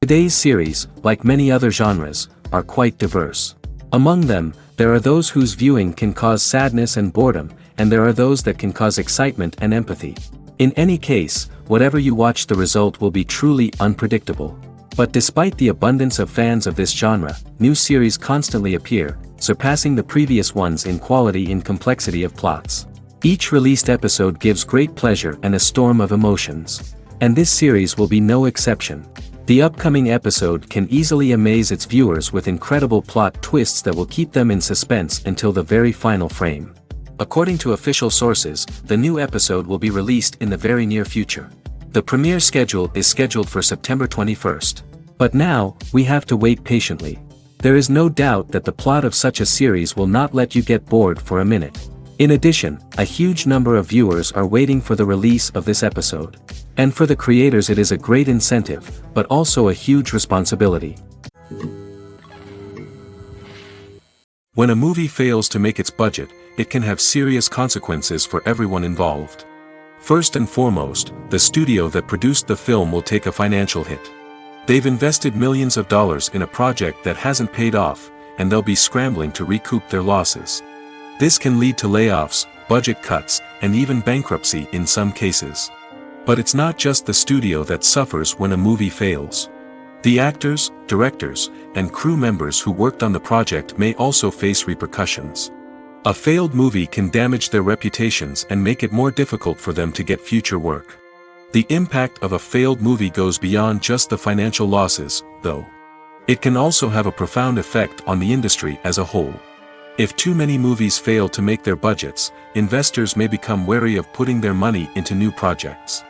Today's series, like many other genres, are quite diverse. Among them, there are those whose viewing can cause sadness and boredom, and there are those that can cause excitement and empathy. In any case, whatever you watch, the result will be truly unpredictable. But despite the abundance of fans of this genre, new series constantly appear, surpassing the previous ones in quality and complexity of plots. Each released episode gives great pleasure and a storm of emotions. And this series will be no exception. The upcoming episode can easily amaze its viewers with incredible plot twists that will keep them in suspense until the very final frame. According to official sources, the new episode will be released in the very near future. The premiere schedule is scheduled for September 21st. But now, we have to wait patiently. There is no doubt that the plot of such a series will not let you get bored for a minute. In addition, a huge number of viewers are waiting for the release of this episode. And for the creators it is a great incentive, but also a huge responsibility. When a movie fails to make its budget, it can have serious consequences for everyone involved. First and foremost, the studio that produced the film will take a financial hit. They've invested millions of dollars in a project that hasn't paid off, and they'll be scrambling to recoup their losses. This can lead to layoffs, budget cuts, and even bankruptcy in some cases. But it's not just the studio that suffers when a movie fails. The actors, directors, and crew members who worked on the project may also face repercussions. A failed movie can damage their reputations and make it more difficult for them to get future work. The impact of a failed movie goes beyond just the financial losses, though. It can also have a profound effect on the industry as a whole. If too many movies fail to make their budgets, investors may become wary of putting their money into new projects.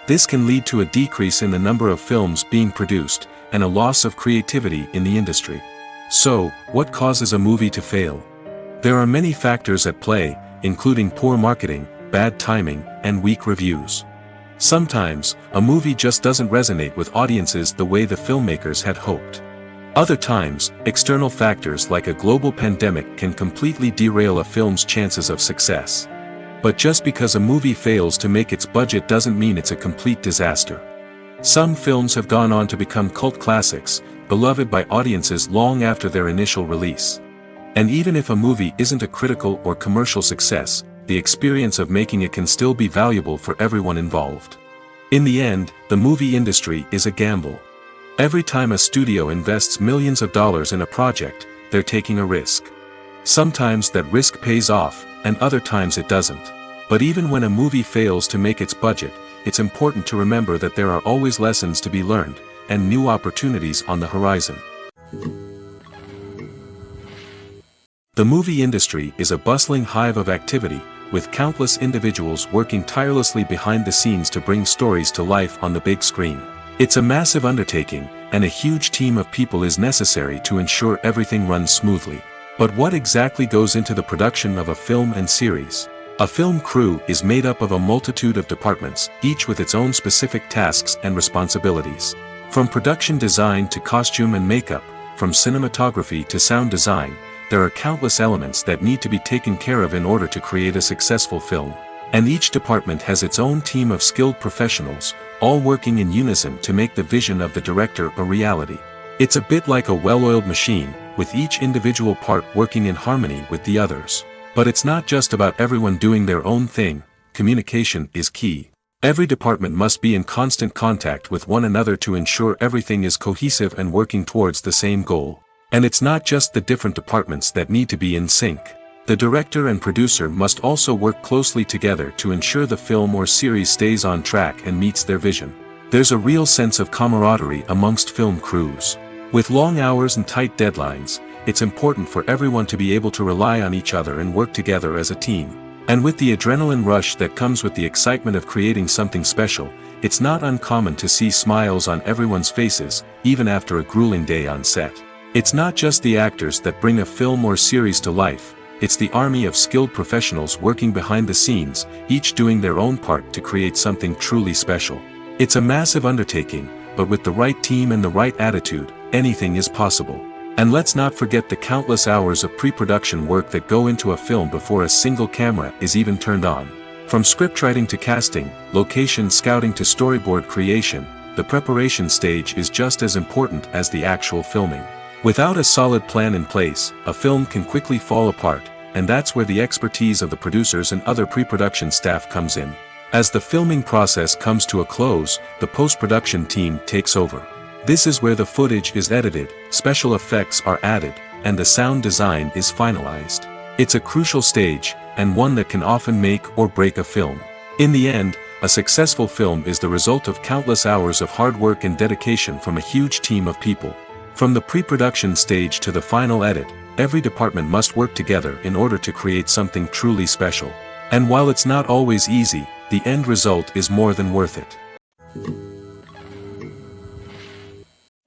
This can lead to a decrease in the number of films being produced, and a loss of creativity in the industry. So, what causes a movie to fail? There are many factors at play, including poor marketing, bad timing, and weak reviews. Sometimes, a movie just doesn't resonate with audiences the way the filmmakers had hoped. Other times, external factors like a global pandemic can completely derail a film's chances of success. But just because a movie fails to make its budget doesn't mean it's a complete disaster. Some films have gone on to become cult classics, beloved by audiences long after their initial release. And even if a movie isn't a critical or commercial success, the experience of making it can still be valuable for everyone involved. In the end, the movie industry is a gamble. Every time a studio invests millions of dollars in a project, they're taking a risk. Sometimes that risk pays off, and other times it doesn't. But even when a movie fails to make its budget, it's important to remember that there are always lessons to be learned, and new opportunities on the horizon. The movie industry is a bustling hive of activity, with countless individuals working tirelessly behind the scenes to bring stories to life on the big screen. It's a massive undertaking, and a huge team of people is necessary to ensure everything runs smoothly. But what exactly goes into the production of a film and series? A film crew is made up of a multitude of departments, each with its own specific tasks and responsibilities. From production design to costume and makeup, from cinematography to sound design, there are countless elements that need to be taken care of in order to create a successful film. And each department has its own team of skilled professionals, all working in unison to make the vision of the director a reality. It's a bit like a well-oiled machine, with each individual part working in harmony with the others. But it's not just about everyone doing their own thing, communication is key. Every department must be in constant contact with one another to ensure everything is cohesive and working towards the same goal. And it's not just the different departments that need to be in sync. The director and producer must also work closely together to ensure the film or series stays on track and meets their vision. There's a real sense of camaraderie amongst film crews. With long hours and tight deadlines, it's important for everyone to be able to rely on each other and work together as a team. And with the adrenaline rush that comes with the excitement of creating something special, it's not uncommon to see smiles on everyone's faces, even after a grueling day on set. It's not just the actors that bring a film or series to life, it's the army of skilled professionals working behind the scenes, each doing their own part to create something truly special. It's a massive undertaking, but with the right team and the right attitude, anything is possible. And let's not forget the countless hours of pre-production work that go into a film before a single camera is even turned on. From scriptwriting to casting, location scouting to storyboard creation, the preparation stage is just as important as the actual filming. Without a solid plan in place, a film can quickly fall apart, and that's where the expertise of the producers and other pre-production staff comes in. As the filming process comes to a close, the post-production team takes over. This is where the footage is edited, special effects are added, and the sound design is finalized. It's a crucial stage, and one that can often make or break a film. In the end, a successful film is the result of countless hours of hard work and dedication from a huge team of people. From the pre-production stage to the final edit, every department must work together in order to create something truly special. And while it's not always easy, the end result is more than worth it.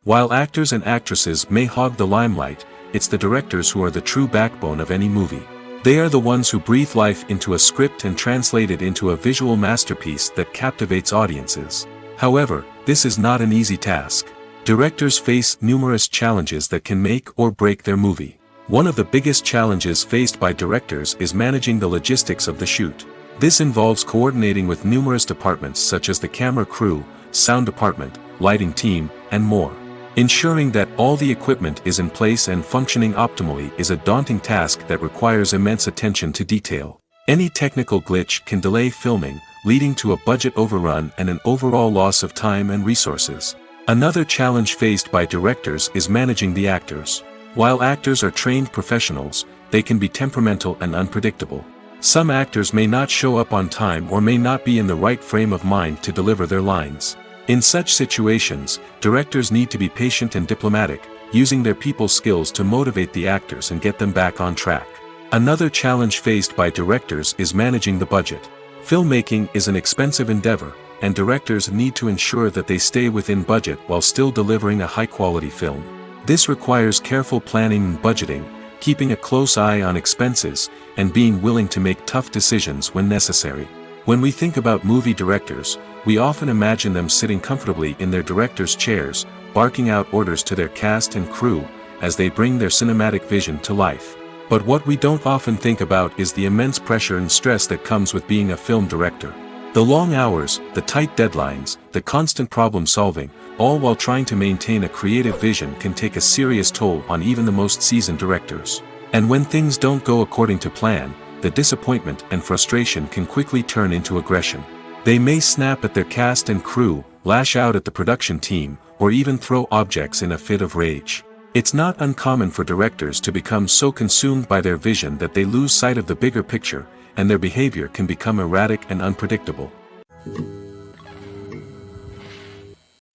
While actors and actresses may hog the limelight, it's the directors who are the true backbone of any movie. They are the ones who breathe life into a script and translate it into a visual masterpiece that captivates audiences. However, this is not an easy task. Directors face numerous challenges that can make or break their movie. One of the biggest challenges faced by directors is managing the logistics of the shoot. This involves coordinating with numerous departments such as the camera crew, sound department, lighting team, and more. Ensuring that all the equipment is in place and functioning optimally is a daunting task that requires immense attention to detail. Any technical glitch can delay filming, leading to a budget overrun and an overall loss of time and resources. Another challenge faced by directors is managing the actors. While actors are trained professionals, they can be temperamental and unpredictable. Some actors may not show up on time or may not be in the right frame of mind to deliver their lines. In such situations, directors need to be patient and diplomatic, using their people skills to motivate the actors and get them back on track. Another challenge faced by directors is managing the budget. Filmmaking is an expensive endeavor, and directors need to ensure that they stay within budget while still delivering a high-quality film. This requires careful planning and budgeting, keeping a close eye on expenses, and being willing to make tough decisions when necessary. When we think about movie directors, we often imagine them sitting comfortably in their director's chairs, barking out orders to their cast and crew, as they bring their cinematic vision to life. But what we don't often think about is the immense pressure and stress that comes with being a film director. The long hours, the tight deadlines, the constant problem solving, all while trying to maintain a creative vision can take a serious toll on even the most seasoned directors. And when things don't go according to plan, the disappointment and frustration can quickly turn into aggression. They may snap at their cast and crew, lash out at the production team, or even throw objects in a fit of rage. It's not uncommon for directors to become so consumed by their vision that they lose sight of the bigger picture, and their behavior can become erratic and unpredictable.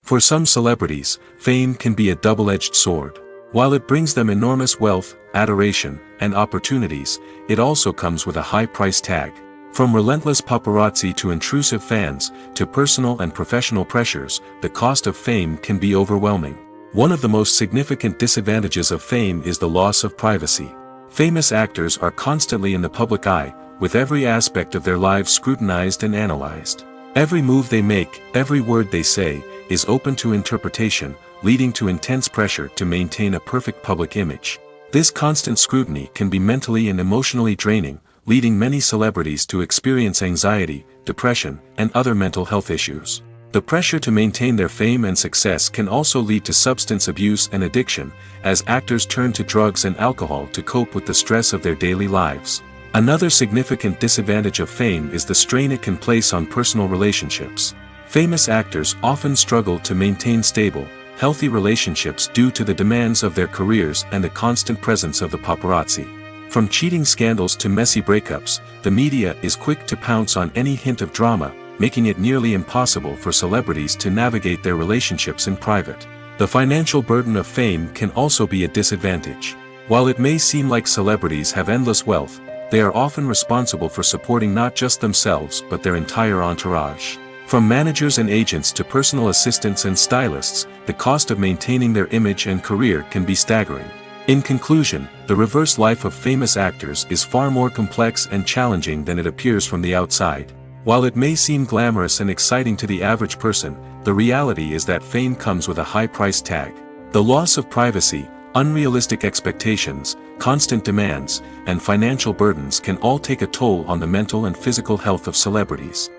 For some celebrities, fame can be a double-edged sword. While it brings them enormous wealth, adoration, and opportunities, it also comes with a high price tag. From relentless paparazzi to intrusive fans, to personal and professional pressures, the cost of fame can be overwhelming. One of the most significant disadvantages of fame is the loss of privacy. Famous actors are constantly in the public eye, with every aspect of their lives scrutinized and analyzed. Every move they make, every word they say, is open to interpretation, leading to intense pressure to maintain a perfect public image. This constant scrutiny can be mentally and emotionally draining, leading many celebrities to experience anxiety, depression, and other mental health issues. The pressure to maintain their fame and success can also lead to substance abuse and addiction, as actors turn to drugs and alcohol to cope with the stress of their daily lives. Another significant disadvantage of fame is the strain it can place on personal relationships. Famous actors often struggle to maintain stable, healthy relationships due to the demands of their careers and the constant presence of the paparazzi. From cheating scandals to messy breakups, the media is quick to pounce on any hint of drama, making it nearly impossible for celebrities to navigate their relationships in private. The financial burden of fame can also be a disadvantage. While it may seem like celebrities have endless wealth, they are often responsible for supporting not just themselves but their entire entourage. From managers and agents to personal assistants and stylists, the cost of maintaining their image and career can be staggering. In conclusion, the reverse life of famous actors is far more complex and challenging than it appears from the outside. While it may seem glamorous and exciting to the average person, the reality is that fame comes with a high price tag. The loss of privacy, unrealistic expectations, constant demands, and financial burdens can all take a toll on the mental and physical health of celebrities.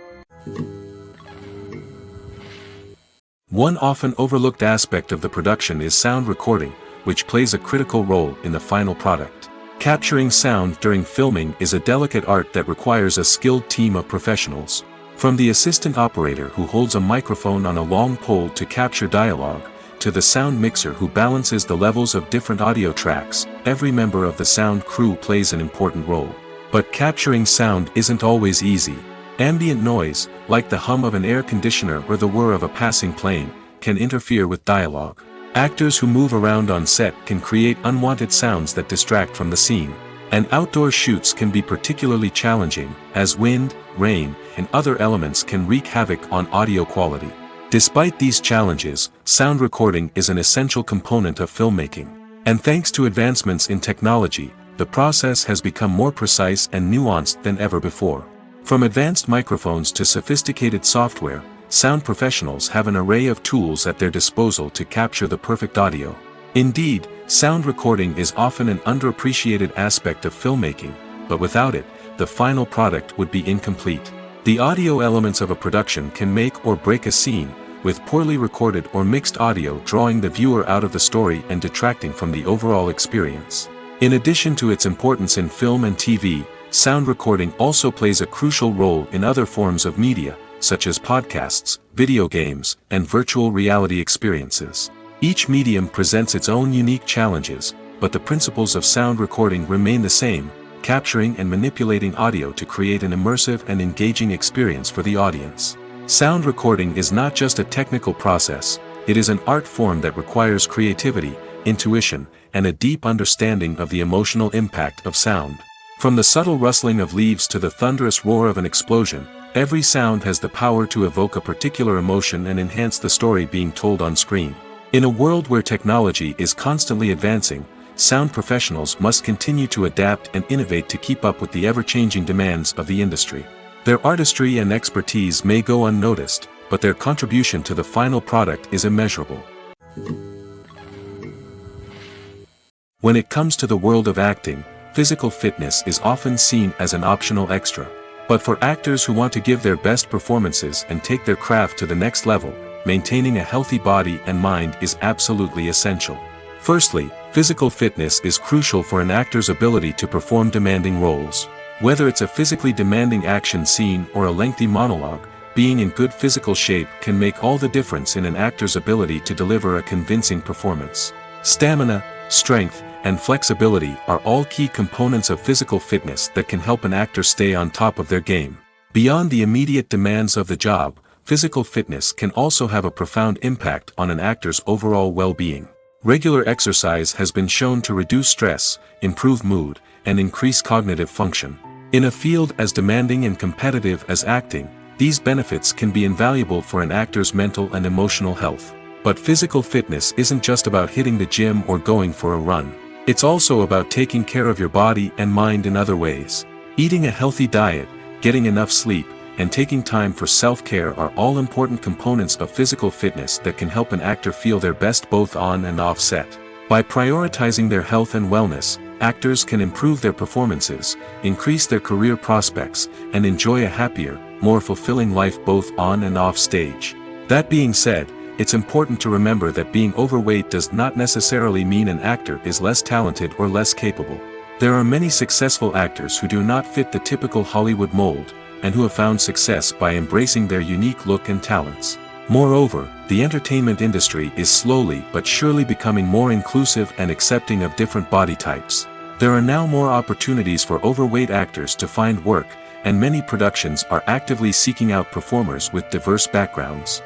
One often overlooked aspect of the production is sound recording, which plays a critical role in the final product. Capturing sound during filming is a delicate art that requires a skilled team of professionals. From the assistant operator who holds a microphone on a long pole to capture dialogue, to the sound mixer who balances the levels of different audio tracks, every member of the sound crew plays an important role. But capturing sound isn't always easy. Ambient noise, like the hum of an air conditioner or the whir of a passing plane, can interfere with dialogue. Actors who move around on set can create unwanted sounds that distract from the scene. And outdoor shoots can be particularly challenging, as wind, rain, and other elements can wreak havoc on audio quality. Despite these challenges, sound recording is an essential component of filmmaking. And thanks to advancements in technology, the process has become more precise and nuanced than ever before. From advanced microphones to sophisticated software, sound professionals have an array of tools at their disposal to capture the perfect audio. Indeed, sound recording is often an underappreciated aspect of filmmaking, but without it, the final product would be incomplete. The audio elements of a production can make or break a scene, with poorly recorded or mixed audio drawing the viewer out of the story and detracting from the overall experience. In addition to its importance in film and TV, sound recording also plays a crucial role in other forms of media, such as podcasts, video games, and virtual reality experiences. Each medium presents its own unique challenges, but the principles of sound recording remain the same, capturing and manipulating audio to create an immersive and engaging experience for the audience. Sound recording is not just a technical process, it is an art form that requires creativity, intuition, and a deep understanding of the emotional impact of sound. From the subtle rustling of leaves to the thunderous roar of an explosion, every sound has the power to evoke a particular emotion and enhance the story being told on screen. In a world where technology is constantly advancing, sound professionals must continue to adapt and innovate to keep up with the ever-changing demands of the industry. Their artistry and expertise may go unnoticed, but their contribution to the final product is immeasurable. When it comes to the world of acting, physical fitness is often seen as an optional extra. But for actors who want to give their best performances and take their craft to the next level, maintaining a healthy body and mind is absolutely essential. Firstly, physical fitness is crucial for an actor's ability to perform demanding roles. Whether it's a physically demanding action scene or a lengthy monologue, being in good physical shape can make all the difference in an actor's ability to deliver a convincing performance. Stamina, strength, and flexibility are all key components of physical fitness that can help an actor stay on top of their game. Beyond the immediate demands of the job, physical fitness can also have a profound impact on an actor's overall well-being. Regular exercise has been shown to reduce stress, improve mood, and increase cognitive function. In a field as demanding and competitive as acting, these benefits can be invaluable for an actor's mental and emotional health. But physical fitness isn't just about hitting the gym or going for a run. It's also about taking care of your body and mind in other ways. Eating a healthy diet, getting enough sleep, and taking time for self-care are all important components of physical fitness that can help an actor feel their best both on and off set. By prioritizing their health and wellness, actors can improve their performances, increase their career prospects, and enjoy a happier, more fulfilling life both on and off stage. That being said, it's important to remember that being overweight does not necessarily mean an actor is less talented or less capable. There are many successful actors who do not fit the typical Hollywood mold, and who have found success by embracing their unique look and talents. Moreover, the entertainment industry is slowly but surely becoming more inclusive and accepting of different body types. There are now more opportunities for overweight actors to find work, and many productions are actively seeking out performers with diverse backgrounds.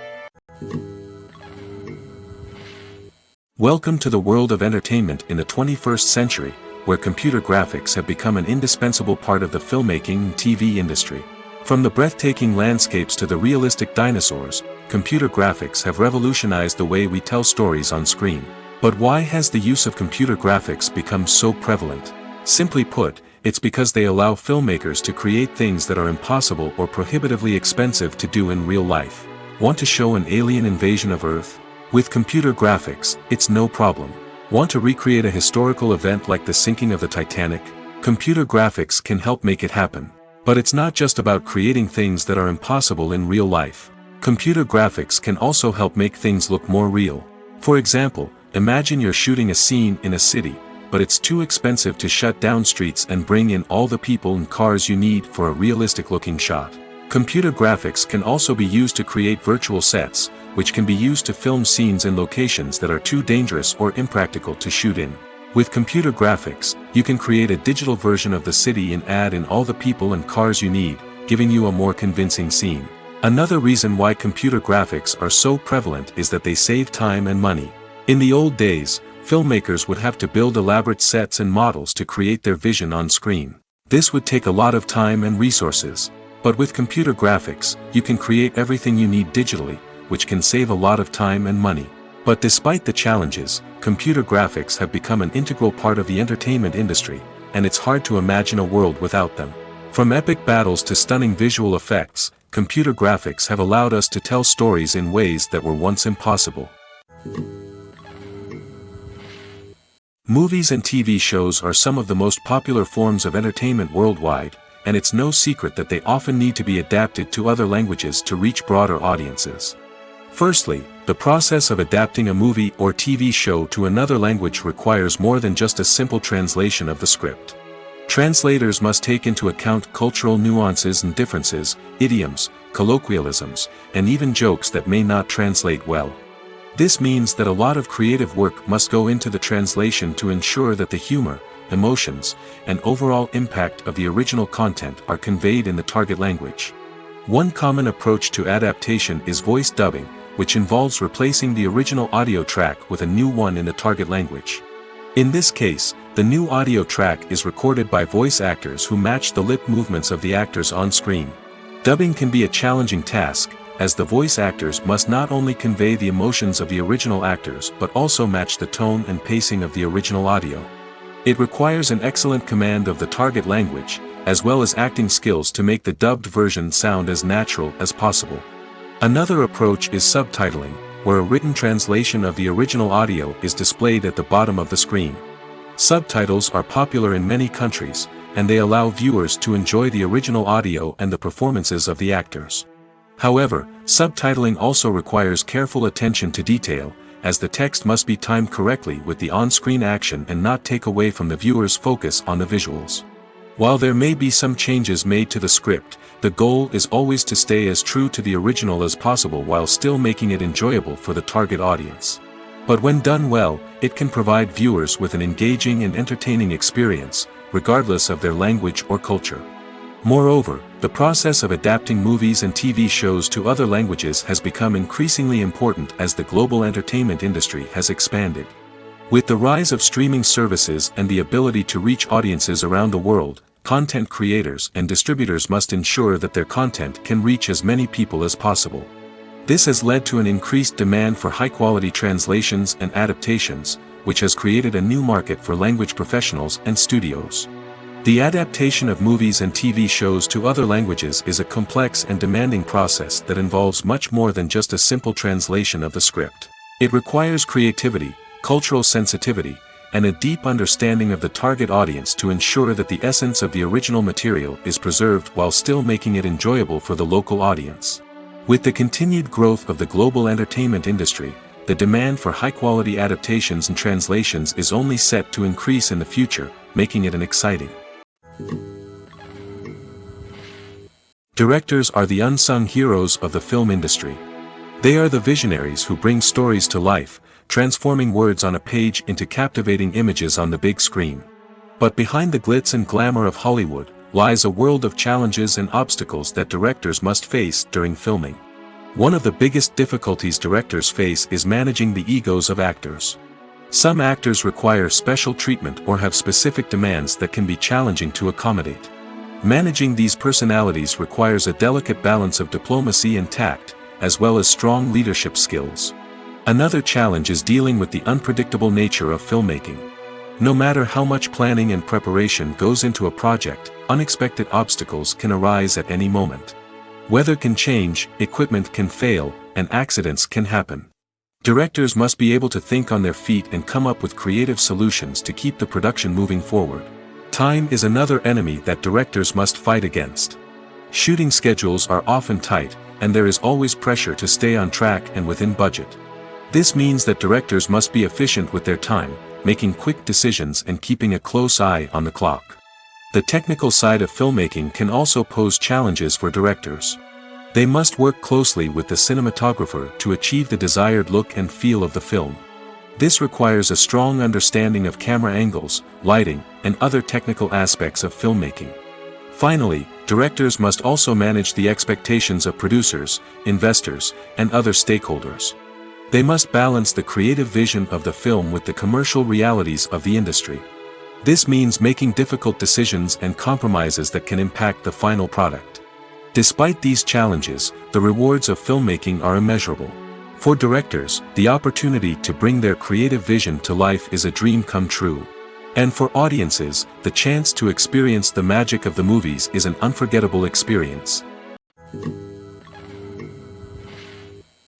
Welcome to the world of entertainment in the 21st century, where computer graphics have become an indispensable part of the filmmaking and TV industry. From the breathtaking landscapes to the realistic dinosaurs, computer graphics have revolutionized the way we tell stories on screen. But why has the use of computer graphics become so prevalent? Simply put, it's because they allow filmmakers to create things that are impossible or prohibitively expensive to do in real life. Want to show an alien invasion of Earth? With computer graphics, it's no problem. Want to recreate a historical event like the sinking of the Titanic? Computer graphics can help make it happen. But it's not just about creating things that are impossible in real life. Computer graphics can also help make things look more real. For example, imagine you're shooting a scene in a city, but it's too expensive to shut down streets and bring in all the people and cars you need for a realistic-looking shot. Computer graphics can also be used to create virtual sets, which can be used to film scenes in locations that are too dangerous or impractical to shoot in. With computer graphics, you can create a digital version of the city and add in all the people and cars you need, giving you a more convincing scene. Another reason why computer graphics are so prevalent is that they save time and money. In the old days, filmmakers would have to build elaborate sets and models to create their vision on screen. This would take a lot of time and resources. But with computer graphics, you can create everything you need digitally, which can save a lot of time and money. But despite the challenges, computer graphics have become an integral part of the entertainment industry, and it's hard to imagine a world without them. From epic battles to stunning visual effects, computer graphics have allowed us to tell stories in ways that were once impossible. Movies and TV shows are some of the most popular forms of entertainment worldwide, and it's no secret that they often need to be adapted to other languages to reach broader audiences. Firstly, the process of adapting a movie or TV show to another language requires more than just a simple translation of the script. Translators must take into account cultural nuances and differences, idioms, colloquialisms, and even jokes that may not translate well. This means that a lot of creative work must go into the translation to ensure that the humor, emotions, and overall impact of the original content are conveyed in the target language. One common approach to adaptation is voice dubbing, which involves replacing the original audio track with a new one in the target language. In this case, the new audio track is recorded by voice actors who match the lip movements of the actors on screen. Dubbing can be a challenging task, as the voice actors must not only convey the emotions of the original actors but also match the tone and pacing of the original audio. It requires an excellent command of the target language, as well as acting skills to make the dubbed version sound as natural as possible. Another approach is subtitling, where a written translation of the original audio is displayed at the bottom of the screen. Subtitles are popular in many countries, and they allow viewers to enjoy the original audio and the performances of the actors. However, subtitling also requires careful attention to detail, as the text must be timed correctly with the on-screen action and not take away from the viewer's focus on the visuals. While there may be some changes made to the script, the goal is always to stay as true to the original as possible while still making it enjoyable for the target audience. But when done well, it can provide viewers with an engaging and entertaining experience, regardless of their language or culture. Moreover, the process of adapting movies and TV shows to other languages has become increasingly important as the global entertainment industry has expanded. With the rise of streaming services and the ability to reach audiences around the world, content creators and distributors must ensure that their content can reach as many people as possible. This has led to an increased demand for high-quality translations and adaptations, which has created a new market for language professionals and studios. The adaptation of movies and TV shows to other languages is a complex and demanding process that involves much more than just a simple translation of the script. It requires creativity, cultural sensitivity, and a deep understanding of the target audience to ensure that the essence of the original material is preserved while still making it enjoyable for the local audience. With the continued growth of the global entertainment industry, the demand for high-quality adaptations and translations is only set to increase in the future, making it an exciting. Directors are the unsung heroes of the film industry. They are the visionaries who bring stories to life, transforming words on a page into captivating images on the big screen. But behind the glitz and glamour of Hollywood lies a world of challenges and obstacles that directors must face during filming. One of the biggest difficulties directors face is managing the egos of actors. Some actors require special treatment or have specific demands that can be challenging to accommodate. Managing these personalities requires a delicate balance of diplomacy and tact, as well as strong leadership skills. Another challenge is dealing with the unpredictable nature of filmmaking. No matter how much planning and preparation goes into a project, unexpected obstacles can arise at any moment. Weather can change, equipment can fail, and accidents can happen. Directors must be able to think on their feet and come up with creative solutions to keep the production moving forward. Time is another enemy that directors must fight against. Shooting schedules are often tight, and there is always pressure to stay on track and within budget. This means that directors must be efficient with their time, making quick decisions and keeping a close eye on the clock. The technical side of filmmaking can also pose challenges for directors. They must work closely with the cinematographer to achieve the desired look and feel of the film. This requires a strong understanding of camera angles, lighting, and other technical aspects of filmmaking. Finally, directors must also manage the expectations of producers, investors, and other stakeholders. They must balance the creative vision of the film with the commercial realities of the industry. This means making difficult decisions and compromises that can impact the final product. Despite these challenges, the rewards of filmmaking are immeasurable. For directors, the opportunity to bring their creative vision to life is a dream come true. And for audiences, the chance to experience the magic of the movies is an unforgettable experience.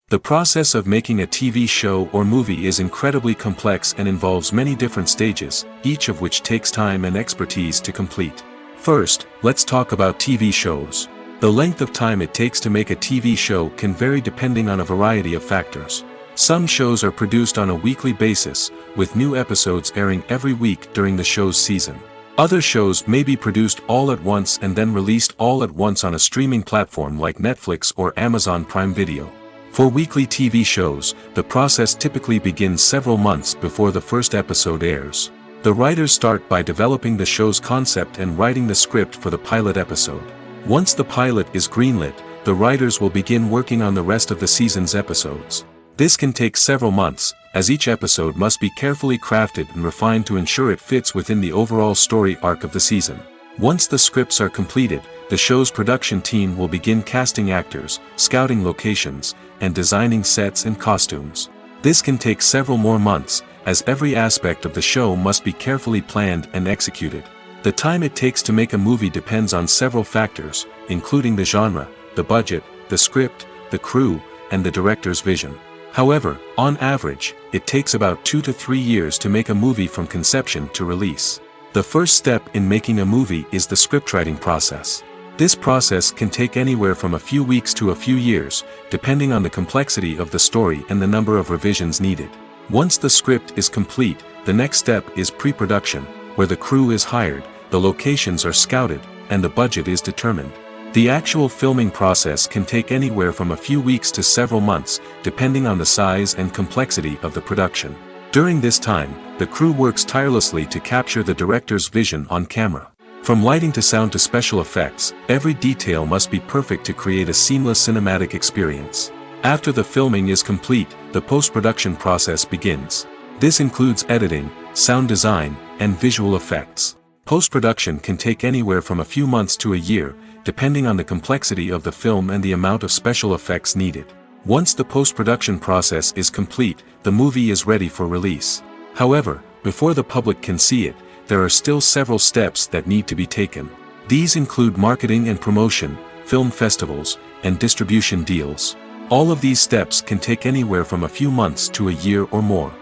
The process of making a TV show or movie is incredibly complex and involves many different stages, each of which takes time and expertise to complete. First, let's talk about TV shows. The length of time it takes to make a TV show can vary depending on a variety of factors. Some shows are produced on a weekly basis, with new episodes airing every week during the show's season. Other shows may be produced all at once and then released all at once on a streaming platform like Netflix or Amazon Prime Video. For weekly TV shows, the process typically begins several months before the first episode airs. The writers start by developing the show's concept and writing the script for the pilot episode. Once the pilot is greenlit, the writers will begin working on the rest of the season's episodes. This can take several months, as each episode must be carefully crafted and refined to ensure it fits within the overall story arc of the season. Once the scripts are completed, the show's production team will begin casting actors, scouting locations, and designing sets and costumes. This can take several more months, as every aspect of the show must be carefully planned and executed. The time it takes to make a movie depends on several factors, including the genre, the budget, the script, the crew, and the director's vision. However, on average, it takes about 2 to 3 years to make a movie from conception to release. The first step in making a movie is the scriptwriting process. This process can take anywhere from a few weeks to a few years, depending on the complexity of the story and the number of revisions needed. Once the script is complete, the next step is pre-production, where the crew is hired, the locations are scouted, and the budget is determined. The actual filming process can take anywhere from a few weeks to several months, depending on the size and complexity of the production. During this time, the crew works tirelessly to capture the director's vision on camera. From lighting to sound to special effects, every detail must be perfect to create a seamless cinematic experience. After the filming is complete, the post-production process begins. This includes editing, sound design, and visual effects. Post-production can take anywhere from a few months to a year, depending on the complexity of the film and the amount of special effects needed. Once the post-production process is complete, the movie is ready for release. However, before the public can see it, there are still several steps that need to be taken. These include marketing and promotion, film festivals, and distribution deals. All of these steps can take anywhere from a few months to a year or more.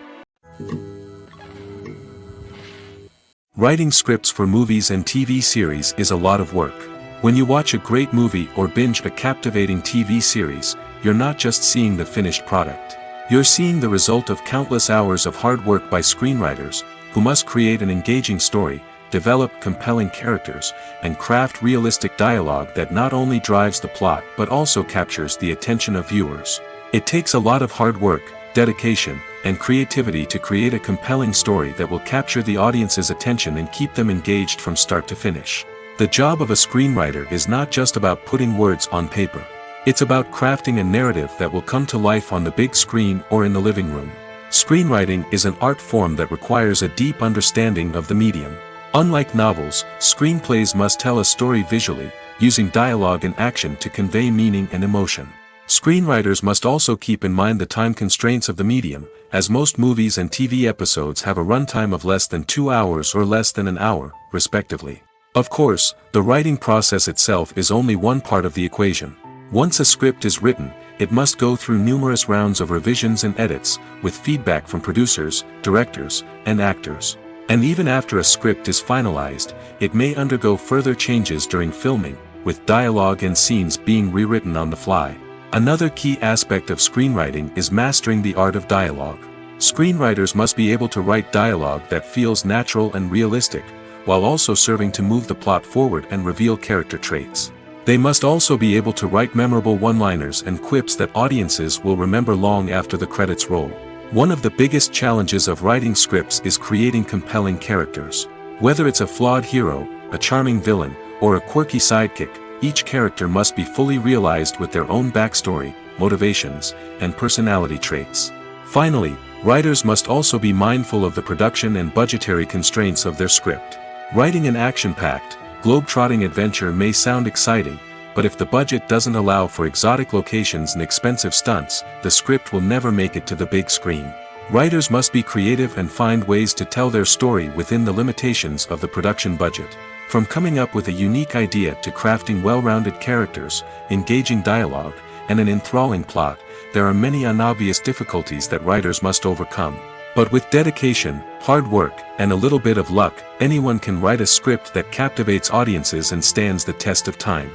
Writing scripts for movies and TV series is a lot of work. When you watch a great movie or binge a captivating TV series, you're not just seeing the finished product. You're seeing the result of countless hours of hard work by screenwriters, who must create an engaging story, develop compelling characters, and craft realistic dialogue that not only drives the plot but also captures the attention of viewers. It takes a lot of hard work, dedication, and creativity to create a compelling story that will capture the audience's attention and keep them engaged from start to finish. The job of a screenwriter is not just about putting words on paper. It's about crafting a narrative that will come to life on the big screen or in the living room. Screenwriting is an art form that requires a deep understanding of the medium. Unlike novels, screenplays must tell a story visually, using dialogue and action to convey meaning and emotion. Screenwriters must also keep in mind the time constraints of the medium, as most movies and TV episodes have a runtime of less than 2 hours or less than an hour, respectively. Of course, the writing process itself is only one part of the equation. Once a script is written, it must go through numerous rounds of revisions and edits, with feedback from producers, directors, and actors. And even after a script is finalized, it may undergo further changes during filming, with dialogue and scenes being rewritten on the fly. Another key aspect of screenwriting is mastering the art of dialogue. Screenwriters must be able to write dialogue that feels natural and realistic, while also serving to move the plot forward and reveal character traits. They must also be able to write memorable one-liners and quips that audiences will remember long after the credits roll. One of the biggest challenges of writing scripts is creating compelling characters. Whether it's a flawed hero, a charming villain, or a quirky sidekick, each character must be fully realized with their own backstory, motivations, and personality traits. Finally, writers must also be mindful of the production and budgetary constraints of their script. Writing an action-packed, globe-trotting adventure may sound exciting, but if the budget doesn't allow for exotic locations and expensive stunts, the script will never make it to the big screen. Writers must be creative and find ways to tell their story within the limitations of the production budget. From coming up with a unique idea to crafting well-rounded characters, engaging dialogue, and an enthralling plot, there are many unobvious difficulties that writers must overcome. But with dedication, hard work, and a little bit of luck, anyone can write a script that captivates audiences and stands the test of time.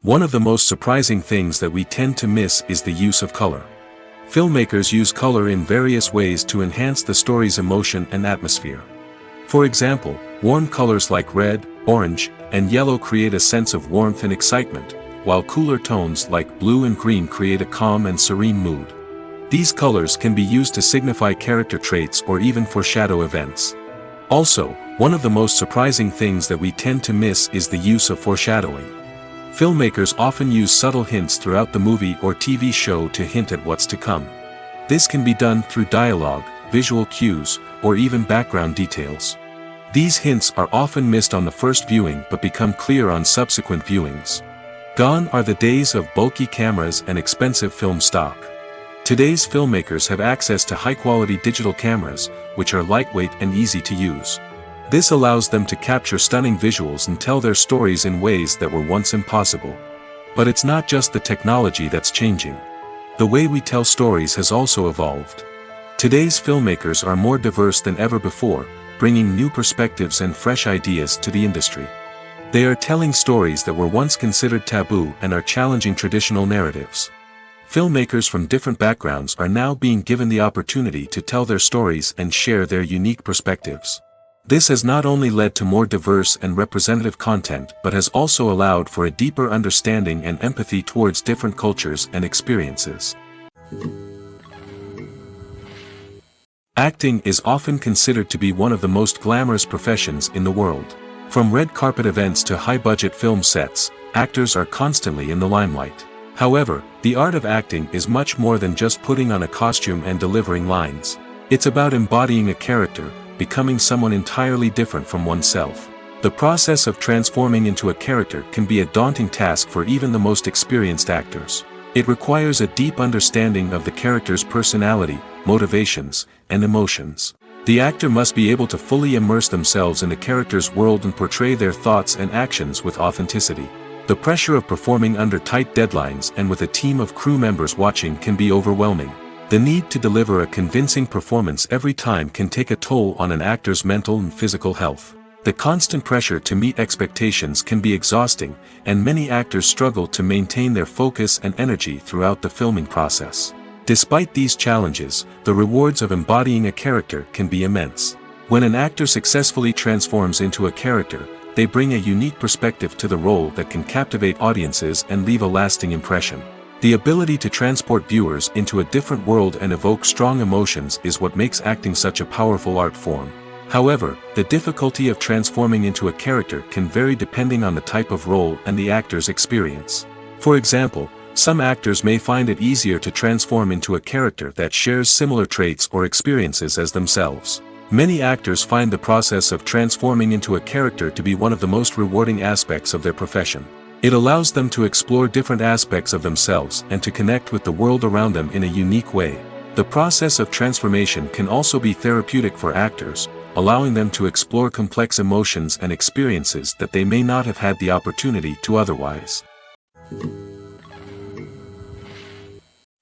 One of the most surprising things that we tend to miss is the use of color. Filmmakers use color in various ways to enhance the story's emotion and atmosphere. For example, warm colors like red, orange, and yellow create a sense of warmth and excitement, while cooler tones like blue and green create a calm and serene mood. These colors can be used to signify character traits or even foreshadow events. Also, one of the most surprising things that we tend to miss is the use of foreshadowing. Filmmakers often use subtle hints throughout the movie or TV show to hint at what's to come. This can be done through dialogue, visual cues, or even background details. These hints are often missed on the first viewing but become clear on subsequent viewings. Gone are the days of bulky cameras and expensive film stock. Today's filmmakers have access to high-quality digital cameras, which are lightweight and easy to use. This allows them to capture stunning visuals and tell their stories in ways that were once impossible. But it's not just the technology that's changing. The way we tell stories has also evolved. Today's filmmakers are more diverse than ever before, bringing new perspectives and fresh ideas to the industry. They are telling stories that were once considered taboo and are challenging traditional narratives. Filmmakers from different backgrounds are now being given the opportunity to tell their stories and share their unique perspectives. This has not only led to more diverse and representative content but has also allowed for a deeper understanding and empathy towards different cultures and experiences. Acting is often considered to be one of the most glamorous professions in the world. From red carpet events to high-budget film sets, actors are constantly in the limelight. However, the art of acting is much more than just putting on a costume and delivering lines. It's about embodying a character, becoming someone entirely different from oneself. The process of transforming into a character can be a daunting task for even the most experienced actors. It requires a deep understanding of the character's personality, motivations, and emotions. The actor must be able to fully immerse themselves in the character's world and portray their thoughts and actions with authenticity. The pressure of performing under tight deadlines and with a team of crew members watching can be overwhelming. The need to deliver a convincing performance every time can take a toll on an actor's mental and physical health. The constant pressure to meet expectations can be exhausting, and many actors struggle to maintain their focus and energy throughout the filming process. Despite these challenges, the rewards of embodying a character can be immense. When an actor successfully transforms into a character, they bring a unique perspective to the role that can captivate audiences and leave a lasting impression. The ability to transport viewers into a different world and evoke strong emotions is what makes acting such a powerful art form. However, the difficulty of transforming into a character can vary depending on the type of role and the actor's experience. For example, some actors may find it easier to transform into a character that shares similar traits or experiences as themselves. Many actors find the process of transforming into a character to be one of the most rewarding aspects of their profession. It allows them to explore different aspects of themselves and to connect with the world around them in a unique way. The process of transformation can also be therapeutic for actors, allowing them to explore complex emotions and experiences that they may not have had the opportunity to otherwise.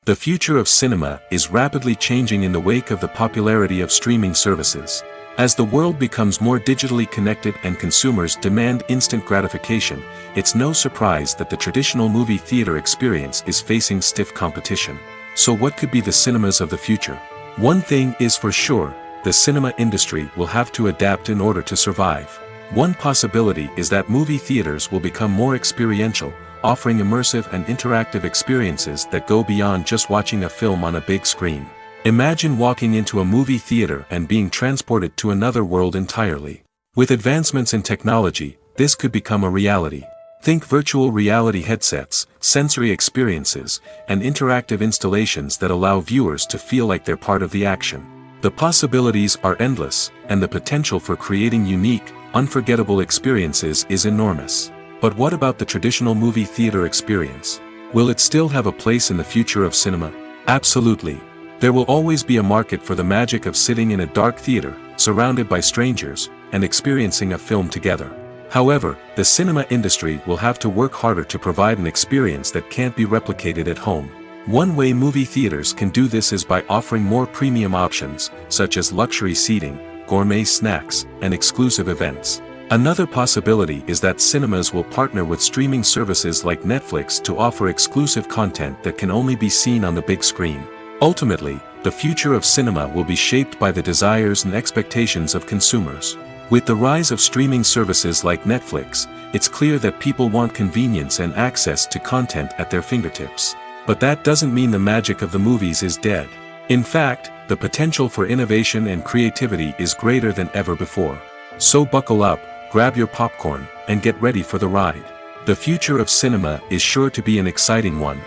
The future of cinema is rapidly changing in the wake of the popularity of streaming services. As the world becomes more digitally connected and consumers demand instant gratification, it's no surprise that the traditional movie theater experience is facing stiff competition. So what could be the cinemas of the future? One thing is for sure, the cinema industry will have to adapt in order to survive. One possibility is that movie theaters will become more experiential, offering immersive and interactive experiences that go beyond just watching a film on a big screen. Imagine walking into a movie theater and being transported to another world entirely. With advancements in technology, this could become a reality. Think virtual reality headsets, sensory experiences, and interactive installations that allow viewers to feel like they're part of the action. The possibilities are endless, and the potential for creating unique, unforgettable experiences is enormous. But what about the traditional movie theater experience? Will it still have a place in the future of cinema? Absolutely. There will always be a market for the magic of sitting in a dark theater, surrounded by strangers, and experiencing a film together. However, the cinema industry will have to work harder to provide an experience that can't be replicated at home. One way movie theaters can do this is by offering more premium options, such as luxury seating, gourmet snacks, and exclusive events. Another possibility is that cinemas will partner with streaming services like Netflix to offer exclusive content that can only be seen on the big screen. Ultimately, the future of cinema will be shaped by the desires and expectations of consumers. With the rise of streaming services like Netflix, it's clear that people want convenience and access to content at their fingertips. But that doesn't mean the magic of the movies is dead. In fact, the potential for innovation and creativity is greater than ever before. So buckle up, grab your popcorn, and get ready for the ride. The future of cinema is sure to be an exciting one.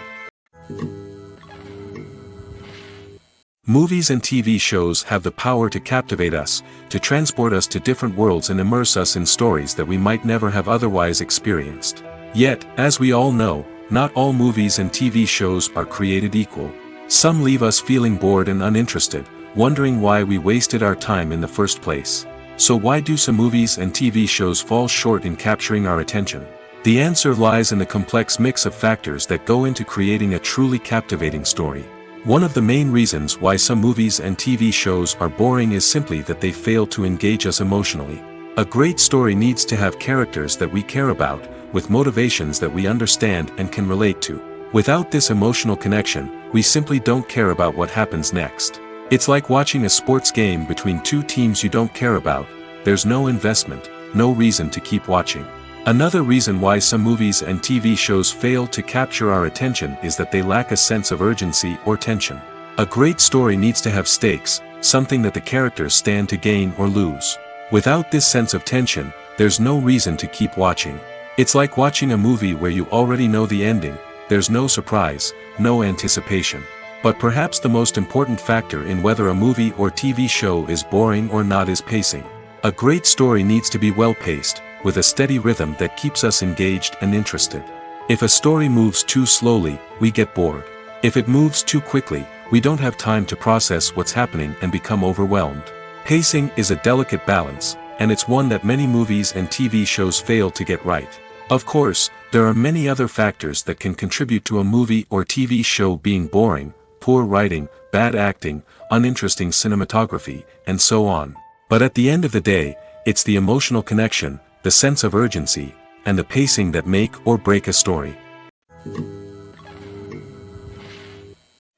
Movies and TV shows have the power to captivate us, to transport us to different worlds and immerse us in stories that we might never have otherwise experienced. Yet, as we all know, not all movies and TV shows are created equal. Some leave us feeling bored and uninterested, wondering why we wasted our time in the first place. So why do some movies and TV shows fall short in capturing our attention? The answer lies in the complex mix of factors that go into creating a truly captivating story. One of the main reasons why some movies and TV shows are boring is simply that they fail to engage us emotionally. A great story needs to have characters that we care about, with motivations that we understand and can relate to. Without this emotional connection, we simply don't care about what happens next. It's like watching a sports game between two teams you don't care about. There's no investment, no reason to keep watching. Another reason why some movies and TV shows fail to capture our attention is that they lack a sense of urgency or tension. A great story needs to have stakes, something that the characters stand to gain or lose. Without this sense of tension, there's no reason to keep watching. It's like watching a movie where you already know the ending. There's no surprise, no anticipation. But perhaps the most important factor in whether a movie or TV show is boring or not is pacing. A great story needs to be well-paced, with a steady rhythm that keeps us engaged and interested. If a story moves too slowly, we get bored. If it moves too quickly, we don't have time to process what's happening and become overwhelmed. Pacing is a delicate balance, and it's one that many movies and TV shows fail to get right. Of course, there are many other factors that can contribute to a movie or TV show being boring: poor writing, bad acting, uninteresting cinematography, and so on. But at the end of the day, It's the emotional connection, the sense of urgency, and the pacing that make or break a story.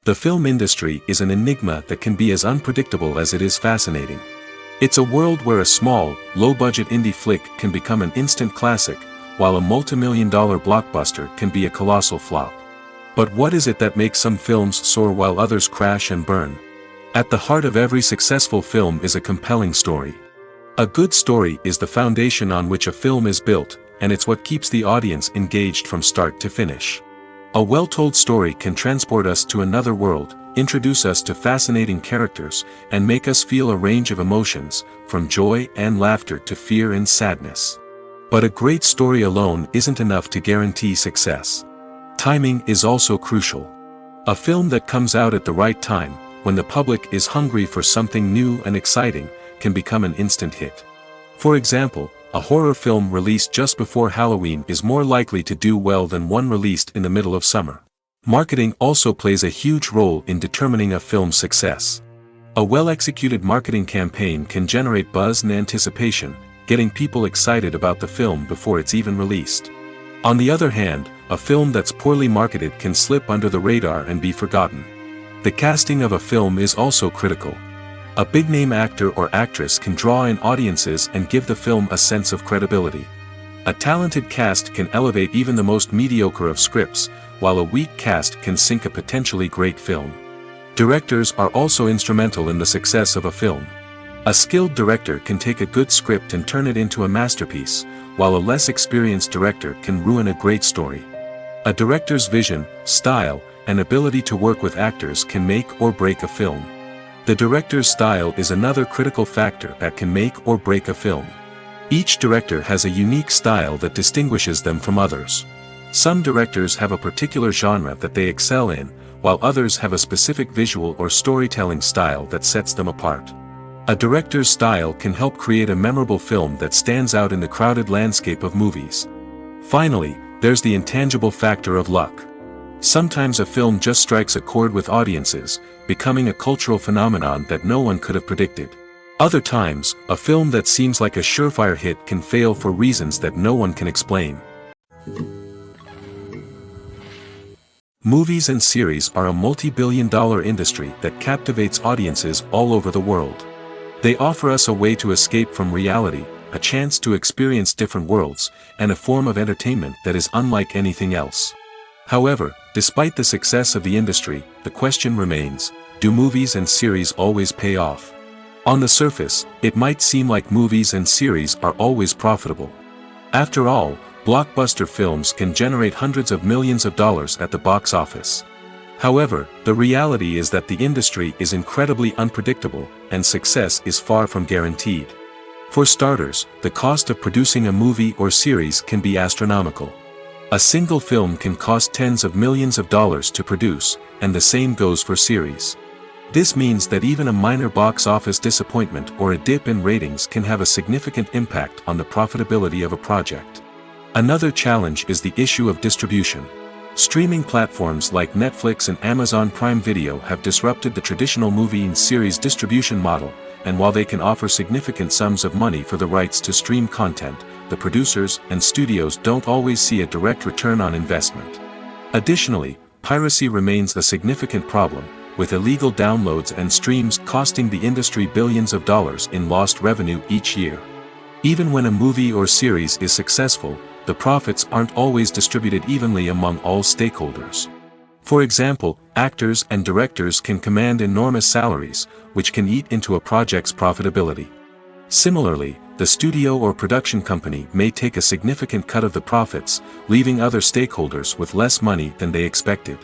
The film industry is an enigma that can be as unpredictable as it is fascinating. It's a world where a small, low-budget indie flick can become an instant classic, while a multi-million-dollar blockbuster can be a colossal flop. But what is it that makes some films soar while others crash and burn? At the heart of every successful film is a compelling story. A good story is the foundation on which a film is built, and it's what keeps the audience engaged from start to finish. A well-told story can transport us to another world, introduce us to fascinating characters, and make us feel a range of emotions, from joy and laughter to fear and sadness. But a great story alone isn't enough to guarantee success. Timing is also crucial. A film that comes out at the right time, when the public is hungry for something new and exciting, can become an instant hit. For example, a horror film released just before Halloween is more likely to do well than one released in the middle of summer. Marketing also plays a huge role in determining a film's success. A well-executed marketing campaign can generate buzz and anticipation, getting people excited about the film before it's even released. On the other hand, a film that's poorly marketed can slip under the radar and be forgotten. The casting of a film is also critical. A big-name actor or actress can draw in audiences and give the film a sense of credibility. A talented cast can elevate even the most mediocre of scripts, while a weak cast can sink a potentially great film. Directors are also instrumental in the success of a film. A skilled director can take a good script and turn it into a masterpiece, while a less experienced director can ruin a great story. A director's vision, style, and ability to work with actors can make or break a film. The director's style is another critical factor that can make or break a film. Each director has a unique style that distinguishes them from others. Some directors have a particular genre that they excel in, while others have a specific visual or storytelling style that sets them apart. A director's style can help create a memorable film that stands out in the crowded landscape of movies. Finally, there's the intangible factor of luck. Sometimes a film just strikes a chord with audiences, becoming a cultural phenomenon that no one could have predicted. Other times, a film that seems like a surefire hit can fail for reasons that no one can explain. Movies and series are a multi-billion-dollar industry that captivates audiences all over the world. They offer us a way to escape from reality, a chance to experience different worlds, and a form of entertainment that is unlike anything else. However, despite the success of the industry, the question remains, do movies and series always pay off? On the surface, it might seem like movies and series are always profitable. After all, blockbuster films can generate hundreds of millions of dollars at the box office. However, the reality is that the industry is incredibly unpredictable, and success is far from guaranteed. For starters, the cost of producing a movie or series can be astronomical. A single film can cost tens of millions of dollars to produce, and the same goes for series. This means that even a minor box office disappointment or a dip in ratings can have a significant impact on the profitability of a project. Another challenge is the issue of distribution. Streaming platforms like Netflix and Amazon Prime Video have disrupted the traditional movie and series distribution model, and while they can offer significant sums of money for the rights to stream content, the producers and studios don't always see a direct return on investment. Additionally, piracy remains a significant problem, with illegal downloads and streams costing the industry billions of dollars in lost revenue each year. Even when a movie or series is successful, the profits aren't always distributed evenly among all stakeholders. For example, actors and directors can command enormous salaries, which can eat into a project's profitability. Similarly, the studio or production company may take a significant cut of the profits, leaving other stakeholders with less money than they expected.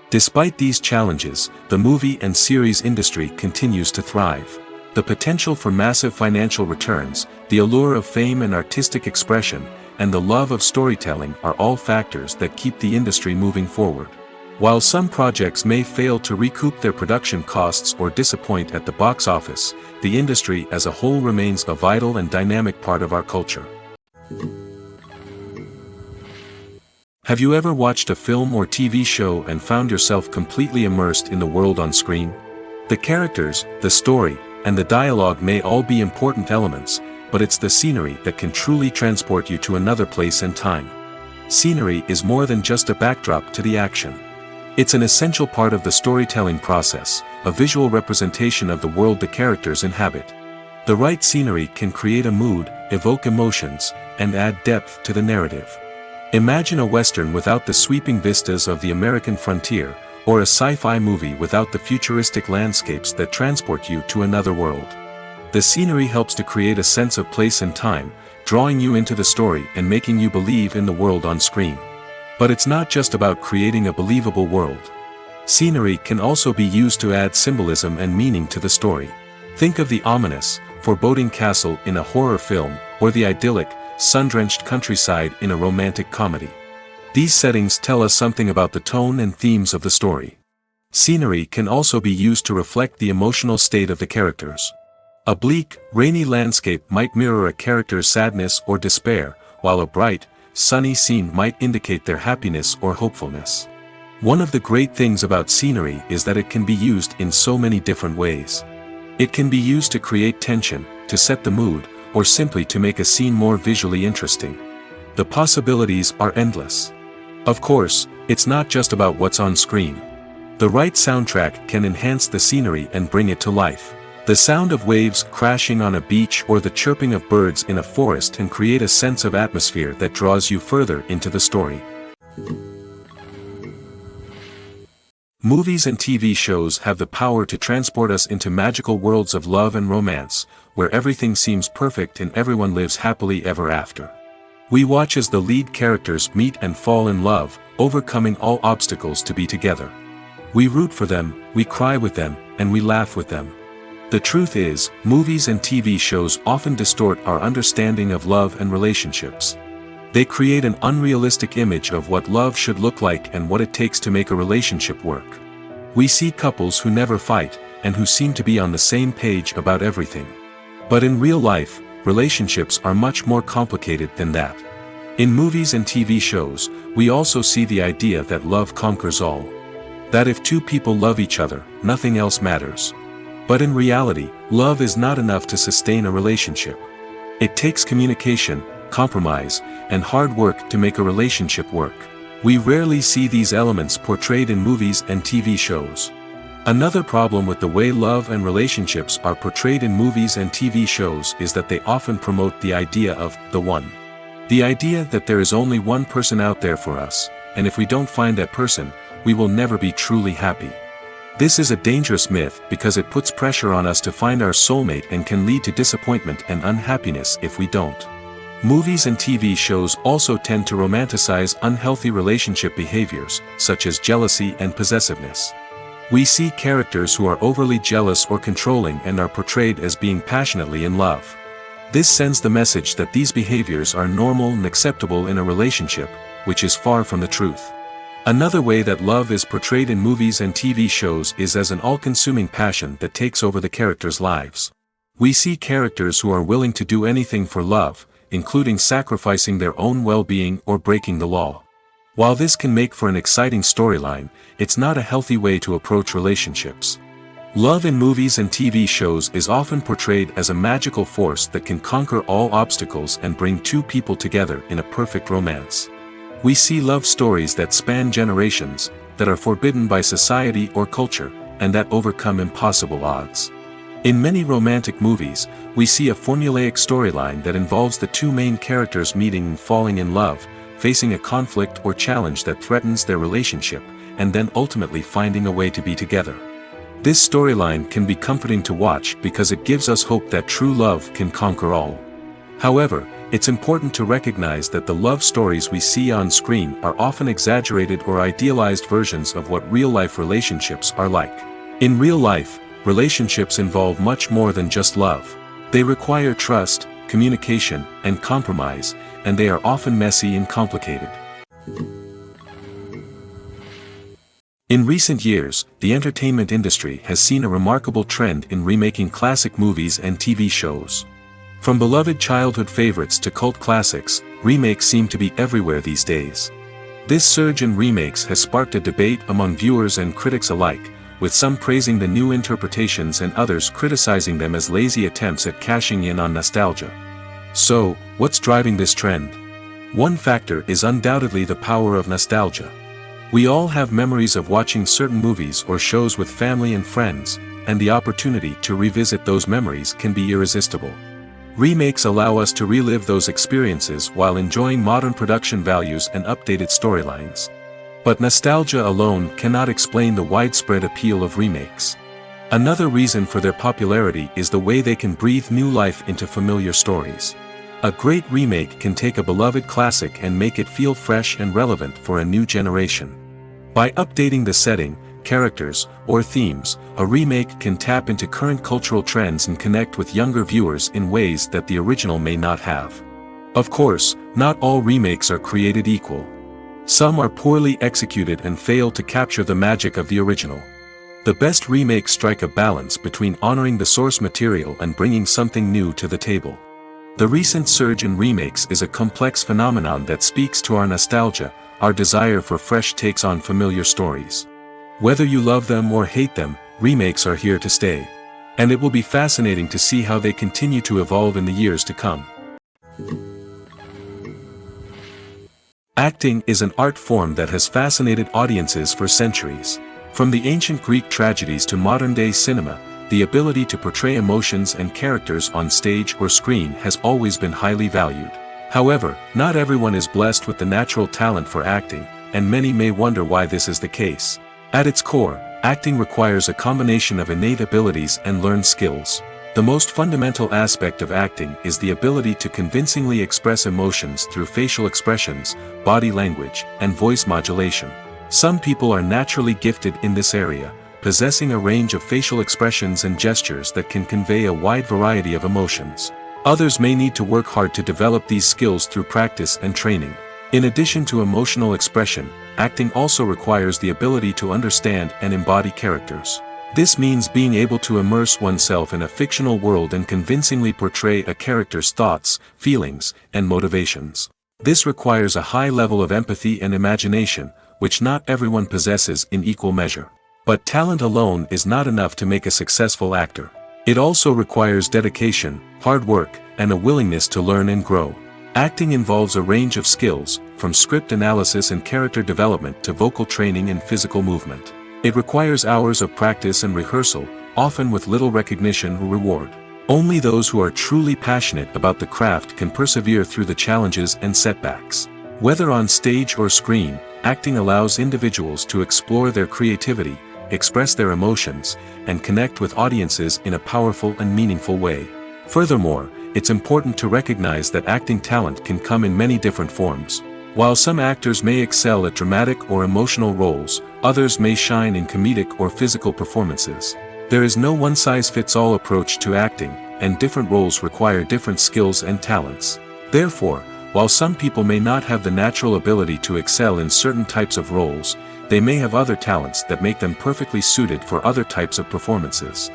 Despite these challenges, the movie and series industry continues to thrive. The potential for massive financial returns, the allure of fame and artistic expression, and the love of storytelling are all factors that keep the industry moving forward. While some projects may fail to recoup their production costs or disappoint at the box office, the industry as a whole remains a vital and dynamic part of our culture. Have you ever watched a film or TV show and found yourself completely immersed in the world on screen? The characters, the story, and the dialogue may all be important elements, but it's the scenery that can truly transport you to another place and time. Scenery is more than just a backdrop to the action. It's an essential part of the storytelling process, a visual representation of the world the characters inhabit. The right scenery can create a mood, evoke emotions, and add depth to the narrative. Imagine a Western without the sweeping vistas of the American frontier, or a sci-fi movie without the futuristic landscapes that transport you to another world. The scenery helps to create a sense of place and time, drawing you into the story and making you believe in the world on screen. But it's not just about creating a believable world. Scenery can also be used to add symbolism and meaning to the story. Think of the ominous, foreboding castle in a horror film, or the idyllic, sun-drenched countryside in a romantic comedy. These settings tell us something about the tone and themes of the story. Scenery can also be used to reflect the emotional state of the characters. A bleak, rainy landscape might mirror a character's sadness or despair, while a bright, sunny scene might indicate their happiness or hopefulness. One of the great things about scenery is that it can be used in so many different ways. It can be used to create tension, to set the mood, or simply to make a scene more visually interesting. The possibilities are endless. Of course, it's not just about what's on screen. The right soundtrack can enhance the scenery and bring it to life. The sound of waves crashing on a beach or the chirping of birds in a forest can create a sense of atmosphere that draws you further into the story. Movies and TV shows have the power to transport us into magical worlds of love and romance, where everything seems perfect and everyone lives happily ever after. We watch as the lead characters meet and fall in love, overcoming all obstacles to be together. We root for them, we cry with them, and we laugh with them. The truth is, movies and TV shows often distort our understanding of love and relationships. They create an unrealistic image of what love should look like and what it takes to make a relationship work. We see couples who never fight, and who seem to be on the same page about everything. But in real life, relationships are much more complicated than that. In movies and TV shows, we also see the idea that love conquers all. That if two people love each other, nothing else matters. But in reality, love is not enough to sustain a relationship. It takes communication, compromise, and hard work to make a relationship work. We rarely see these elements portrayed in movies and TV shows. Another problem with the way love and relationships are portrayed in movies and TV shows is that they often promote the idea of the one. The idea that there is only one person out there for us, and if we don't find that person, we will never be truly happy. This is a dangerous myth because it puts pressure on us to find our soulmate and can lead to disappointment and unhappiness if we don't. Movies and TV shows also tend to romanticize unhealthy relationship behaviors, such as jealousy and possessiveness. We see characters who are overly jealous or controlling and are portrayed as being passionately in love. This sends the message that these behaviors are normal and acceptable in a relationship, which is far from the truth. Another way that love is portrayed in movies and TV shows is as an all-consuming passion that takes over the characters' lives. We see characters who are willing to do anything for love, including sacrificing their own well-being or breaking the law. While this can make for an exciting storyline, it's not a healthy way to approach relationships. Love in movies and TV shows is often portrayed as a magical force that can conquer all obstacles and bring two people together in a perfect romance. We see love stories that span generations, that are forbidden by society or culture, and that overcome impossible odds. In many romantic movies, we see a formulaic storyline that involves the two main characters meeting and falling in love, facing a conflict or challenge that threatens their relationship, and then ultimately finding a way to be together. This storyline can be comforting to watch because it gives us hope that true love can conquer all. However, it's important to recognize that the love stories we see on screen are often exaggerated or idealized versions of what real-life relationships are like. In real life, relationships involve much more than just love. They require trust, communication, and compromise, and they are often messy and complicated. In recent years, the entertainment industry has seen a remarkable trend in remaking classic movies and TV shows. From beloved childhood favorites to cult classics, remakes seem to be everywhere these days. This surge in remakes has sparked a debate among viewers and critics alike, with some praising the new interpretations and others criticizing them as lazy attempts at cashing in on nostalgia. So, what's driving this trend? One factor is undoubtedly the power of nostalgia. We all have memories of watching certain movies or shows with family and friends, and the opportunity to revisit those memories can be irresistible. Remakes allow us to relive those experiences while enjoying modern production values and updated storylines. But nostalgia alone cannot explain the widespread appeal of remakes. Another reason for their popularity is the way they can breathe new life into familiar stories. A great remake can take a beloved classic and make it feel fresh and relevant for a new generation. By updating the setting, characters, or themes, a remake can tap into current cultural trends and connect with younger viewers in ways that the original may not have. Of course, not all remakes are created equal. Some are poorly executed and fail to capture the magic of the original. The best remakes strike a balance between honoring the source material and bringing something new to the table. The recent surge in remakes is a complex phenomenon that speaks to our nostalgia, our desire for fresh takes on familiar stories. Whether you love them or hate them, remakes are here to stay. And it will be fascinating to see how they continue to evolve in the years to come. Acting is an art form that has fascinated audiences for centuries. From the ancient Greek tragedies to modern-day cinema, the ability to portray emotions and characters on stage or screen has always been highly valued. However, not everyone is blessed with the natural talent for acting, and many may wonder why this is the case. At its core, acting requires a combination of innate abilities and learned skills. The most fundamental aspect of acting is the ability to convincingly express emotions through facial expressions, body language, and voice modulation. Some people are naturally gifted in this area, possessing a range of facial expressions and gestures that can convey a wide variety of emotions. Others may need to work hard to develop these skills through practice and training. In addition to emotional expression, acting also requires the ability to understand and embody characters. This means being able to immerse oneself in a fictional world and convincingly portray a character's thoughts, feelings, and motivations. This requires a high level of empathy and imagination, which not everyone possesses in equal measure. But talent alone is not enough to make a successful actor. It also requires dedication, hard work, and a willingness to learn and grow. Acting involves a range of skills, from script analysis and character development to vocal training and physical movement. It requires hours of practice and rehearsal, often with little recognition or reward. Only those who are truly passionate about the craft can persevere through the challenges and setbacks. Whether on stage or screen, acting allows individuals to explore their creativity, express their emotions, and connect with audiences in a powerful and meaningful way. Furthermore, it's important to recognize that acting talent can come in many different forms. While some actors may excel at dramatic or emotional roles, others may shine in comedic or physical performances. There is no one-size-fits-all approach to acting, and different roles require different skills and talents. Therefore, while some people may not have the natural ability to excel in certain types of roles, they may have other talents that make them perfectly suited for other types of performances.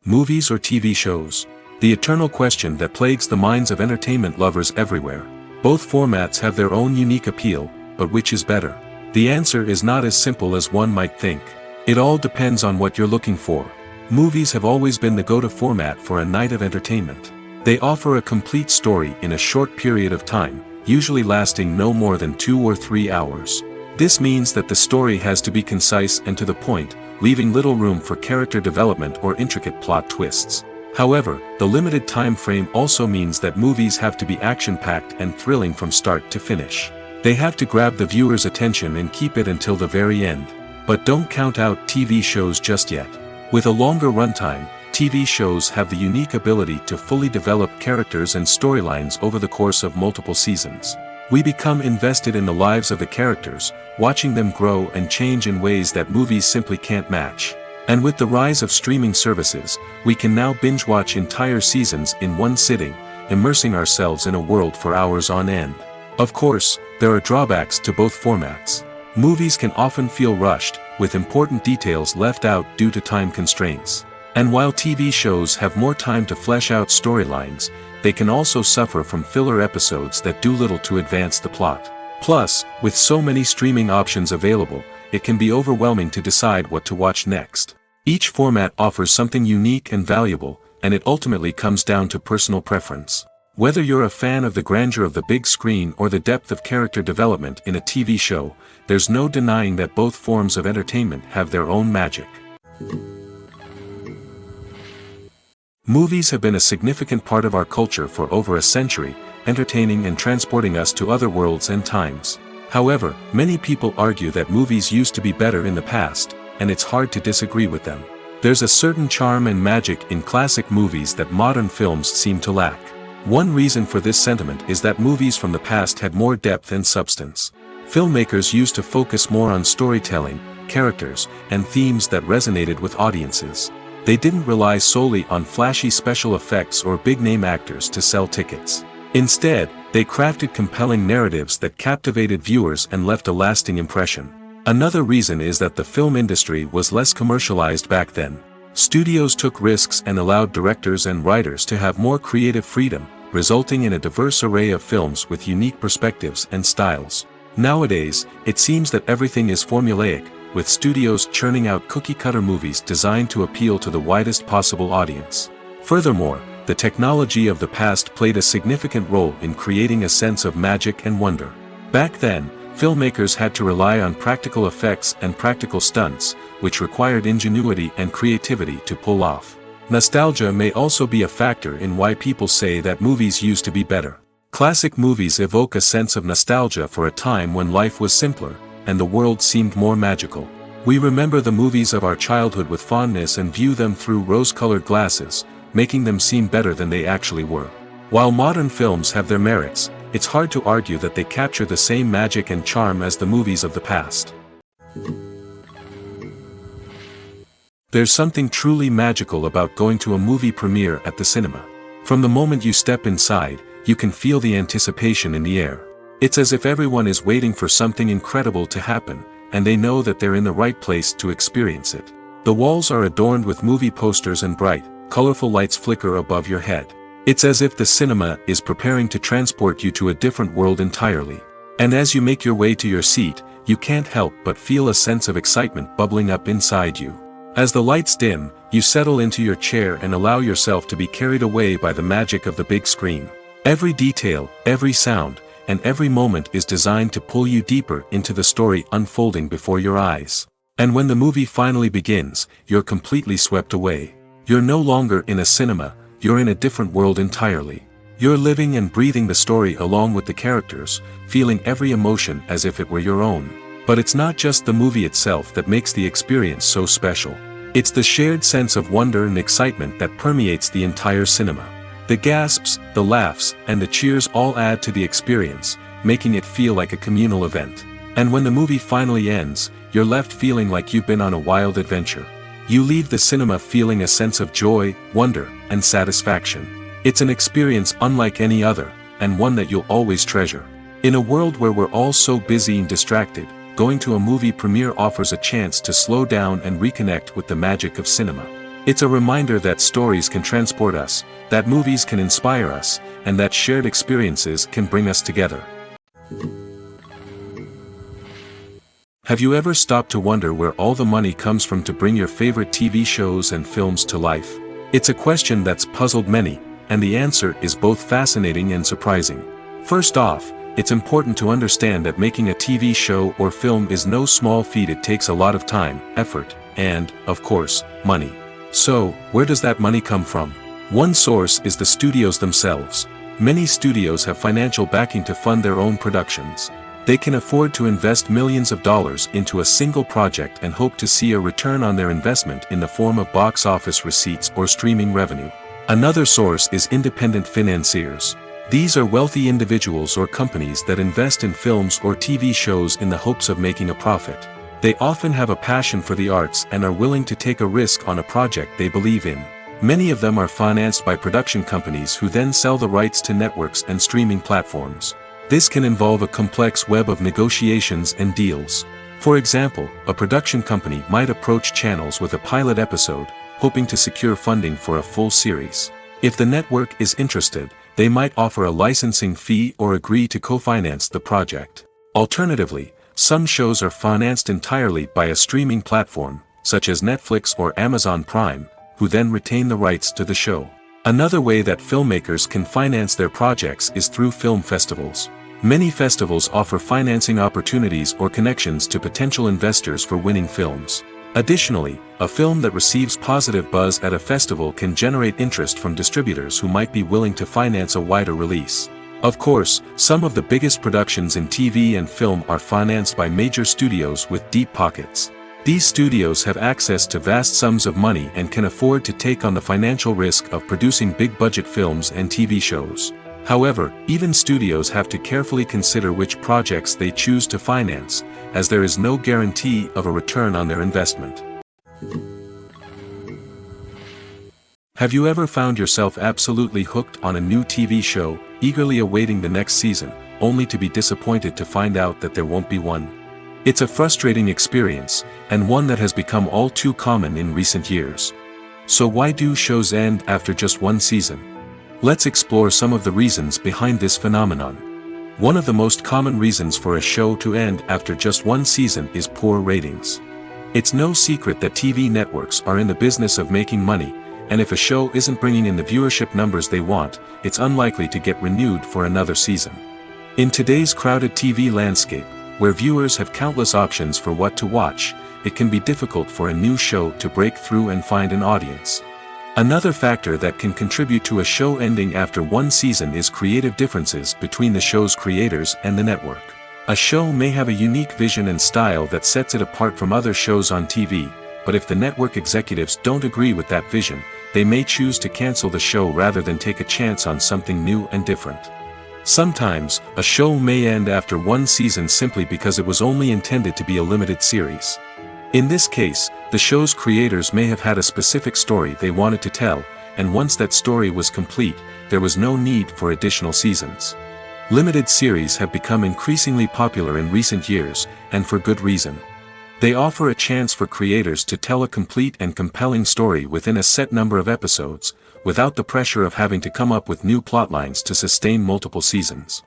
Movies or TV shows? The eternal question that plagues the minds of entertainment lovers everywhere. Both formats have their own unique appeal, but which is better? The answer is not as simple as one might think. It all depends on what you're looking for. Movies have always been the go-to format for a night of entertainment. They offer a complete story in a short period of time, usually lasting no more than 2 or 3 hours. This means that the story has to be concise and to the point, leaving little room for character development or intricate plot twists. However, the limited time frame also means that movies have to be action-packed and thrilling from start to finish. They have to grab the viewer's attention and keep it until the very end. But don't count out TV shows just yet. With a longer runtime, TV shows have the unique ability to fully develop characters and storylines over the course of multiple seasons. We become invested in the lives of the characters, watching them grow and change in ways that movies simply can't match. And with the rise of streaming services, we can now binge-watch entire seasons in one sitting, immersing ourselves in a world for hours on end. Of course, there are drawbacks to both formats. Movies can often feel rushed, with important details left out due to time constraints. And while TV shows have more time to flesh out storylines, they can also suffer from filler episodes that do little to advance the plot. Plus, with so many streaming options available, it can be overwhelming to decide what to watch next. Each format offers something unique and valuable, and it ultimately comes down to personal preference. Whether you're a fan of the grandeur of the big screen or the depth of character development in a TV show, there's no denying that both forms of entertainment have their own magic. Movies have been a significant part of our culture for over a century, entertaining and transporting us to other worlds and times. However, many people argue that movies used to be better in the past, and it's hard to disagree with them. There's a certain charm and magic in classic movies that modern films seem to lack. One reason for this sentiment is that movies from the past had more depth and substance. Filmmakers used to focus more on storytelling, characters, and themes that resonated with audiences. They didn't rely solely on flashy special effects or big-name actors to sell tickets. Instead, they crafted compelling narratives that captivated viewers and left a lasting impression. Another reason is that the film industry was less commercialized back then. Studios took risks and allowed directors and writers to have more creative freedom, resulting in a diverse array of films with unique perspectives and styles. Nowadays, it seems that everything is formulaic, with studios churning out cookie-cutter movies designed to appeal to the widest possible audience. Furthermore, the technology of the past played a significant role in creating a sense of magic and wonder. Back then, filmmakers had to rely on practical effects and practical stunts, which required ingenuity and creativity to pull off. Nostalgia may also be a factor in why people say that movies used to be better. Classic movies evoke a sense of nostalgia for a time when life was simpler, and the world seemed more magical. We remember the movies of our childhood with fondness and view them through rose-colored glasses, making them seem better than they actually were. While modern films have their merits, it's hard to argue that they capture the same magic and charm as the movies of the past. There's something truly magical about going to a movie premiere at the cinema. From the moment you step inside, you can feel the anticipation in the air. It's as if everyone is waiting for something incredible to happen, and they know that they're in the right place to experience it. The walls are adorned with movie posters and bright, colorful lights flicker above your head. It's as if the cinema is preparing to transport you to a different world entirely. And as you make your way to your seat, you can't help but feel a sense of excitement bubbling up inside you. As the lights dim, you settle into your chair and allow yourself to be carried away by the magic of the big screen. Every detail, every sound, and every moment is designed to pull you deeper into the story unfolding before your eyes. And when the movie finally begins, you're completely swept away. You're no longer in a cinema, you're in a different world entirely. You're living and breathing the story along with the characters, feeling every emotion as if it were your own. But it's not just the movie itself that makes the experience so special. It's the shared sense of wonder and excitement that permeates the entire cinema. The gasps, the laughs, and the cheers all add to the experience, making it feel like a communal event. And when the movie finally ends, you're left feeling like you've been on a wild adventure. You leave the cinema feeling a sense of joy, wonder, and satisfaction. It's an experience unlike any other, and one that you'll always treasure. In a world where we're all so busy and distracted, going to a movie premiere offers a chance to slow down and reconnect with the magic of cinema. It's a reminder that stories can transport us, that movies can inspire us, and that shared experiences can bring us together. Have you ever stopped to wonder where all the money comes from to bring your favorite TV shows and films to life? It's a question that's puzzled many, and the answer is both fascinating and surprising. First off, it's important to understand that making a TV show or film is no small feat. It takes a lot of time, effort, and, of course, money. So, where does that money come from? One source is the studios themselves. Many studios have financial backing to fund their own productions. They can afford to invest millions of dollars into a single project and hope to see a return on their investment in the form of box office receipts or streaming revenue. Another source is independent financiers. These are wealthy individuals or companies that invest in films or TV shows in the hopes of making a profit. They often have a passion for the arts and are willing to take a risk on a project they believe in. Many of them are financed by production companies who then sell the rights to networks and streaming platforms. This can involve a complex web of negotiations and deals. For example, a production company might approach channels with a pilot episode, hoping to secure funding for a full series. If the network is interested, they might offer a licensing fee or agree to co-finance the project. Alternatively, some shows are financed entirely by a streaming platform, such as Netflix or Amazon Prime, who then retain the rights to the show. Another way that filmmakers can finance their projects is through film festivals. Many festivals offer financing opportunities or connections to potential investors for winning films. Additionally, a film that receives positive buzz at a festival can generate interest from distributors who might be willing to finance a wider release. Of course, some of the biggest productions in TV and film are financed by major studios with deep pockets. These studios have access to vast sums of money and can afford to take on the financial risk of producing big-budget films and TV shows. However, even studios have to carefully consider which projects they choose to finance, as there is no guarantee of a return on their investment. Have you ever found yourself absolutely hooked on a new TV show, eagerly awaiting the next season, only to be disappointed to find out that there won't be one? It's a frustrating experience, and one that has become all too common in recent years. So why do shows end after just one season? Let's explore some of the reasons behind this phenomenon. One of the most common reasons for a show to end after just one season is poor ratings. It's no secret that TV networks are in the business of making money, and if a show isn't bringing in the viewership numbers they want, it's unlikely to get renewed for another season. In today's crowded TV landscape, where viewers have countless options for what to watch, it can be difficult for a new show to break through and find an audience. Another factor that can contribute to a show ending after one season is creative differences between the show's creators and the network. A show may have a unique vision and style that sets it apart from other shows on TV, but if the network executives don't agree with that vision, they may choose to cancel the show rather than take a chance on something new and different. Sometimes, a show may end after one season simply because it was only intended to be a limited series. In this case, the show's creators may have had a specific story they wanted to tell, and once that story was complete, there was no need for additional seasons. Limited series have become increasingly popular in recent years, and for good reason. They offer a chance for creators to tell a complete and compelling story within a set number of episodes, without the pressure of having to come up with new plotlines to sustain multiple seasons.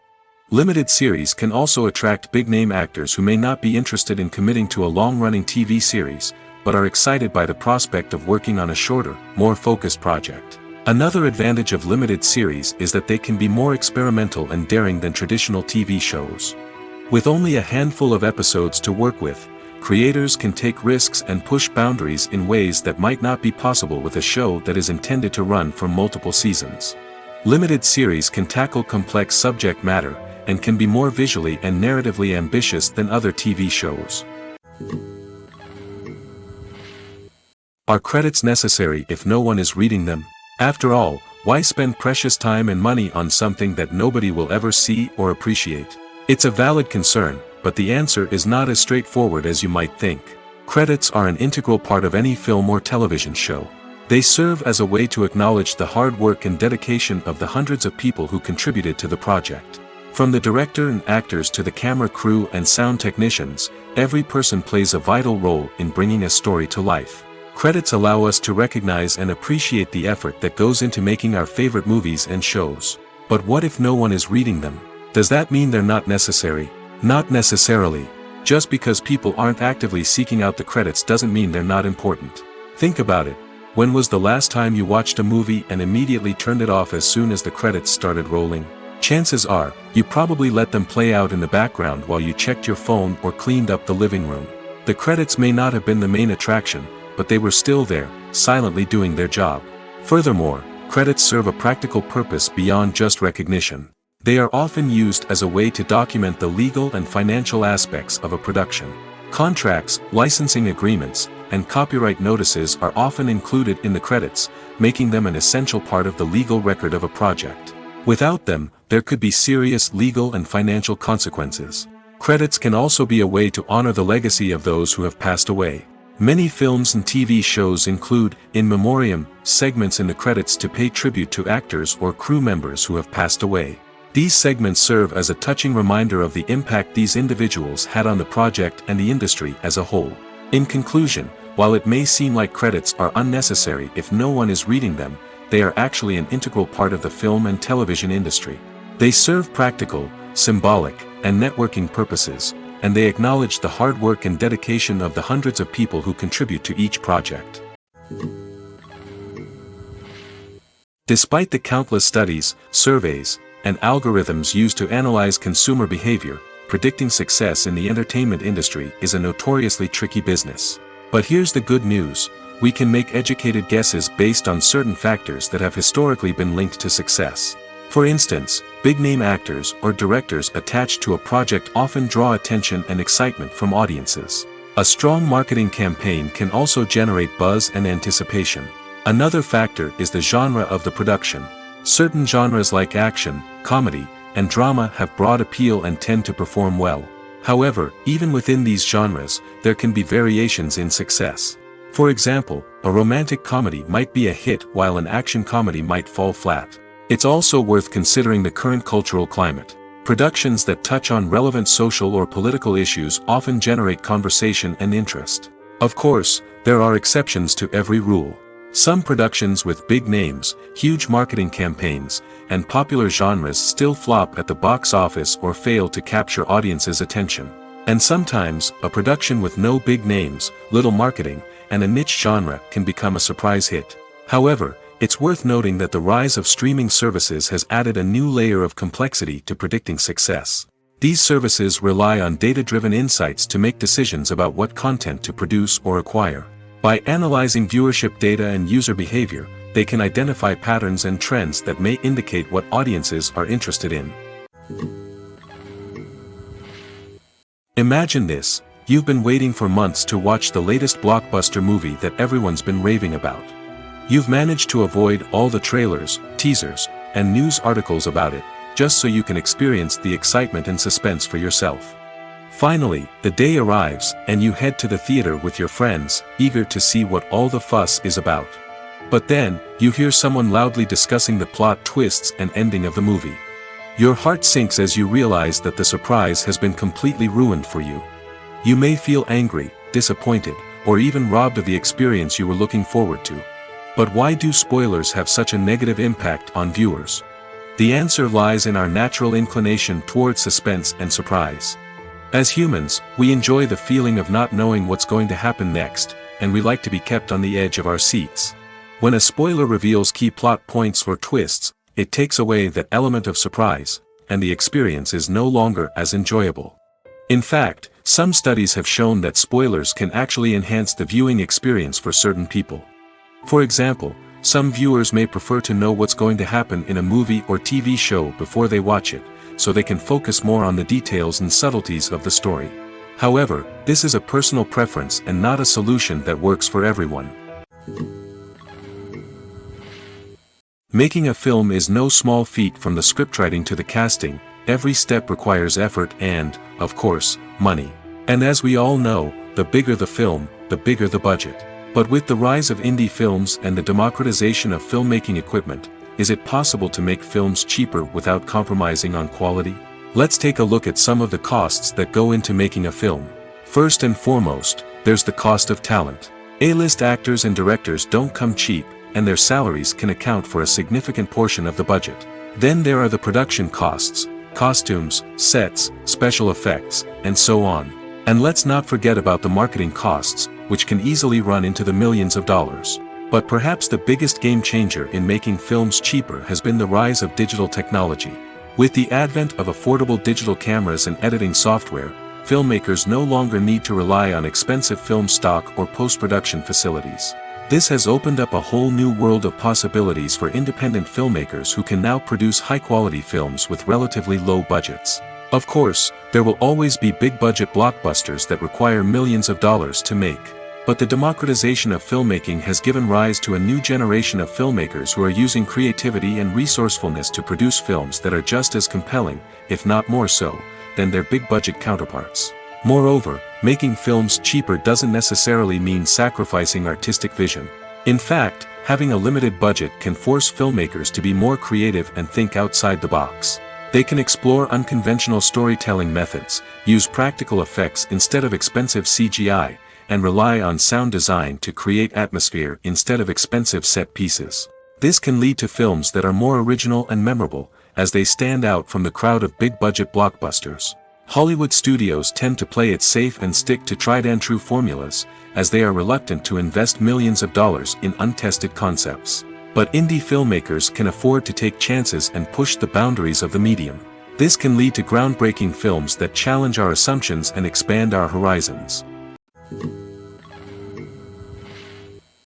Limited series can also attract big-name actors who may not be interested in committing to a long-running TV series, but are excited by the prospect of working on a shorter, more focused project. Another advantage of limited series is that they can be more experimental and daring than traditional TV shows. With only a handful of episodes to work with, creators can take risks and push boundaries in ways that might not be possible with a show that is intended to run for multiple seasons. Limited series can tackle complex subject matter, and can be more visually and narratively ambitious than other TV shows. Are credits necessary if no one is reading them? After all, why spend precious time and money on something that nobody will ever see or appreciate? It's a valid concern, but the answer is not as straightforward as you might think. Credits are an integral part of any film or television show. They serve as a way to acknowledge the hard work and dedication of the hundreds of people who contributed to the project. From the director and actors to the camera crew and sound technicians, every person plays a vital role in bringing a story to life. Credits allow us to recognize and appreciate the effort that goes into making our favorite movies and shows. But what if no one is reading them? Does that mean they're not necessary? Not necessarily. Just because people aren't actively seeking out the credits doesn't mean they're not important. Think about it. When was the last time you watched a movie and immediately turned it off as soon as the credits started rolling? Chances are, you probably let them play out in the background while you checked your phone or cleaned up the living room. The credits may not have been the main attraction, but they were still there, silently doing their job. Furthermore, credits serve a practical purpose beyond just recognition. They are often used as a way to document the legal and financial aspects of a production. Contracts, licensing agreements, and copyright notices are often included in the credits, making them an essential part of the legal record of a project. Without them, there could be serious legal and financial consequences. Credits can also be a way to honor the legacy of those who have passed away. Many films and TV shows include in memoriam segments in the credits to pay tribute to actors or crew members who have passed away. These segments serve as a touching reminder of the impact these individuals had on the project and the industry as a whole. In conclusion, while it may seem like credits are unnecessary if no one is reading them, they are actually an integral part of the film and television industry. They serve practical, symbolic, and networking purposes, and they acknowledge the hard work and dedication of the hundreds of people who contribute to each project. Despite the countless studies, surveys, and algorithms used to analyze consumer behavior, predicting success in the entertainment industry is a notoriously tricky business. But here's the good news: we can make educated guesses based on certain factors that have historically been linked to success. For instance, big-name actors or directors attached to a project often draw attention and excitement from audiences. A strong marketing campaign can also generate buzz and anticipation. Another factor is the genre of the production. Certain genres like action, comedy, and drama have broad appeal and tend to perform well. However, even within these genres, there can be variations in success. For example, a romantic comedy might be a hit while an action comedy might fall flat. It's also worth considering the current cultural climate. Productions that touch on relevant social or political issues often generate conversation and interest. Of course, there are exceptions to every rule. Some productions with big names, huge marketing campaigns, and popular genres still flop at the box office or fail to capture audiences' attention. And sometimes, a production with no big names, little marketing, and a niche genre can become a surprise hit. However, it's worth noting that the rise of streaming services has added a new layer of complexity to predicting success. These services rely on data-driven insights to make decisions about what content to produce or acquire. By analyzing viewership data and user behavior, they can identify patterns and trends that may indicate what audiences are interested in. Imagine this: you've been waiting for months to watch the latest blockbuster movie that everyone's been raving about. You've managed to avoid all the trailers, teasers, and news articles about it, just so you can experience the excitement and suspense for yourself. Finally, the day arrives, and you head to the theater with your friends, eager to see what all the fuss is about. But then, you hear someone loudly discussing the plot twists and ending of the movie. Your heart sinks as you realize that the surprise has been completely ruined for you. You may feel angry, disappointed, or even robbed of the experience you were looking forward to. But why do spoilers have such a negative impact on viewers? The answer lies in our natural inclination towards suspense and surprise. As humans, we enjoy the feeling of not knowing what's going to happen next, and we like to be kept on the edge of our seats. When a spoiler reveals key plot points or twists, it takes away that element of surprise, and the experience is no longer as enjoyable. In fact, some studies have shown that spoilers can actually enhance the viewing experience for certain people. For example, some viewers may prefer to know what's going to happen in a movie or TV show before they watch it, so they can focus more on the details and subtleties of the story. However, this is a personal preference and not a solution that works for everyone. Making a film is no small feat. From the scriptwriting to the casting, every step requires effort and, of course, money. And as we all know, the bigger the film, the bigger the budget. But with the rise of indie films and the democratization of filmmaking equipment, is it possible to make films cheaper without compromising on quality? Let's take a look at some of the costs that go into making a film. First and foremost, there's the cost of talent. A-list actors and directors don't come cheap, and their salaries can account for a significant portion of the budget. Then there are the production costs, costumes, sets, special effects, and so on. And let's not forget about the marketing costs, which can easily run into the millions of dollars. But perhaps the biggest game changer in making films cheaper has been the rise of digital technology. With the advent of affordable digital cameras and editing software, filmmakers no longer need to rely on expensive film stock or post-production facilities. This has opened up a whole new world of possibilities for independent filmmakers who can now produce high-quality films with relatively low budgets. Of course, there will always be big-budget blockbusters that require millions of dollars to make. But the democratization of filmmaking has given rise to a new generation of filmmakers who are using creativity and resourcefulness to produce films that are just as compelling, if not more so, than their big-budget counterparts. Moreover, making films cheaper doesn't necessarily mean sacrificing artistic vision. In fact, having a limited budget can force filmmakers to be more creative and think outside the box. They can explore unconventional storytelling methods, use practical effects instead of expensive CGI, and rely on sound design to create atmosphere instead of expensive set pieces. This can lead to films that are more original and memorable, as they stand out from the crowd of big-budget blockbusters. Hollywood studios tend to play it safe and stick to tried-and-true formulas, as they are reluctant to invest millions of dollars in untested concepts. But indie filmmakers can afford to take chances and push the boundaries of the medium. This can lead to groundbreaking films that challenge our assumptions and expand our horizons.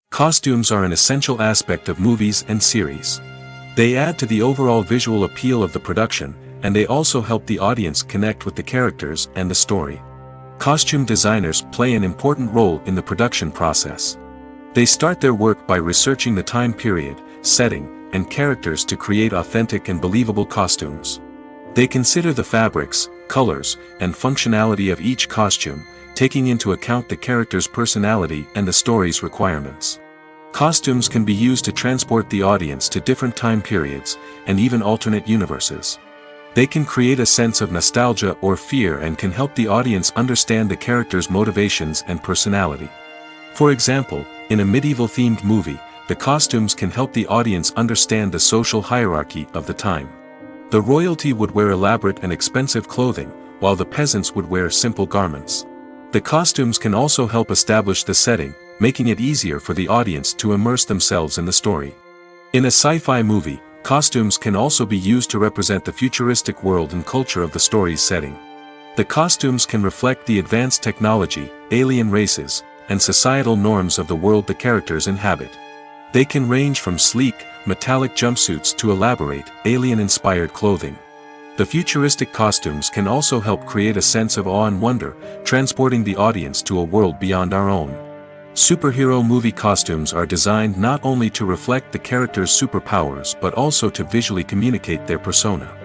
Costumes are an essential aspect of movies and series. They add to the overall visual appeal of the production, and they also help the audience connect with the characters and the story. Costume designers play an important role in the production process. They start their work by researching the time period, setting, and characters to create authentic and believable costumes. They consider the fabrics, colors, and functionality of each costume, taking into account the character's personality and the story's requirements. Costumes can be used to transport the audience to different time periods, and even alternate universes. They can create a sense of nostalgia or fear and can help the audience understand the character's motivations and personality. For example, in a medieval-themed movie, the costumes can help the audience understand the social hierarchy of the time. The royalty would wear elaborate and expensive clothing, while the peasants would wear simple garments. The costumes can also help establish the setting, making it easier for the audience to immerse themselves in the story. In a sci-fi movie, costumes can also be used to represent the futuristic world and culture of the story's setting. The costumes can reflect the advanced technology, alien races, and societal norms of the world the characters inhabit. They can range from sleek, metallic jumpsuits to elaborate, alien-inspired clothing. The futuristic costumes can also help create a sense of awe and wonder, transporting the audience to a world beyond our own. Superhero movie costumes are designed not only to reflect the character's superpowers but also to visually communicate their persona.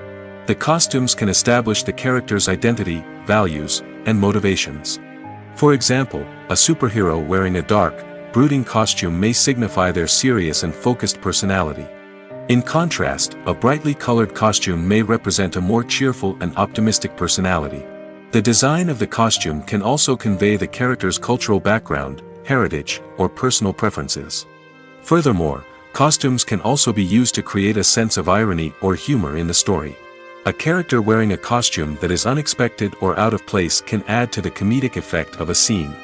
The costumes can establish the character's identity, values, and motivations. For example, a superhero wearing a dark, brooding costume may signify their serious and focused personality. In contrast, a brightly colored costume may represent a more cheerful and optimistic personality. The design of the costume can also convey the character's cultural background, heritage, or personal preferences. Furthermore, costumes can also be used to create a sense of irony or humor in the story. A character wearing a costume that is unexpected or out of place can add to the comedic effect of a scene.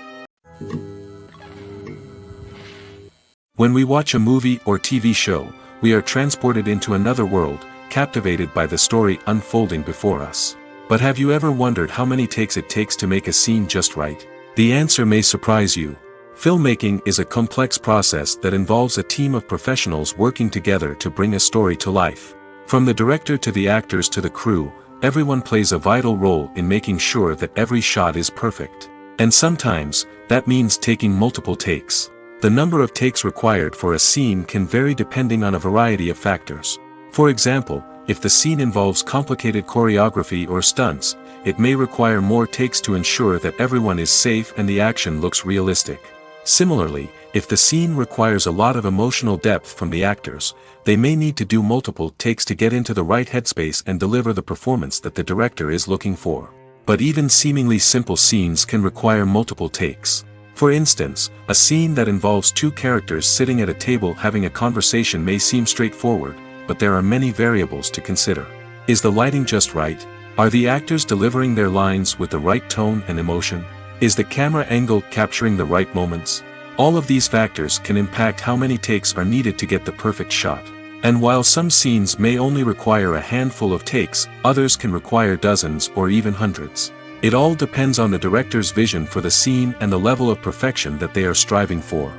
When we watch a movie or TV show, we are transported into another world, captivated by the story unfolding before us. But have you ever wondered how many takes it takes to make a scene just right? The answer may surprise you. Filmmaking is a complex process that involves a team of professionals working together to bring a story to life. From the director to the actors to the crew, everyone plays a vital role in making sure that every shot is perfect. And sometimes, that means taking multiple takes. The number of takes required for a scene can vary depending on a variety of factors. For example, if the scene involves complicated choreography or stunts, it may require more takes to ensure that everyone is safe and the action looks realistic. Similarly, if the scene requires a lot of emotional depth from the actors, they may need to do multiple takes to get into the right headspace and deliver the performance that the director is looking for. But even seemingly simple scenes can require multiple takes. For instance, a scene that involves two characters sitting at a table having a conversation may seem straightforward, but there are many variables to consider. Is the lighting just right? Are the actors delivering their lines with the right tone and emotion? Is the camera angle capturing the right moments? All of these factors can impact how many takes are needed to get the perfect shot. And while some scenes may only require a handful of takes, others can require dozens or even hundreds. It all depends on the director's vision for the scene and the level of perfection that they are striving for.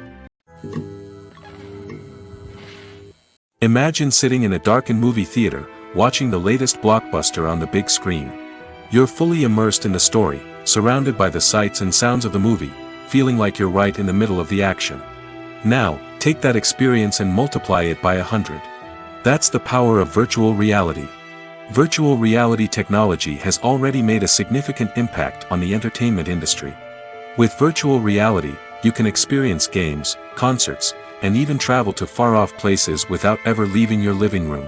Imagine sitting in a darkened movie theater, watching the latest blockbuster on the big screen. You're fully immersed in the story, surrounded by the sights and sounds of the movie, feeling like you're right in the middle of the action. Now, take that experience and multiply it by 100. That's the power of virtual reality. Virtual reality technology has already made a significant impact on the entertainment industry. With virtual reality, you can experience games, concerts, and even travel to far-off places without ever leaving your living room.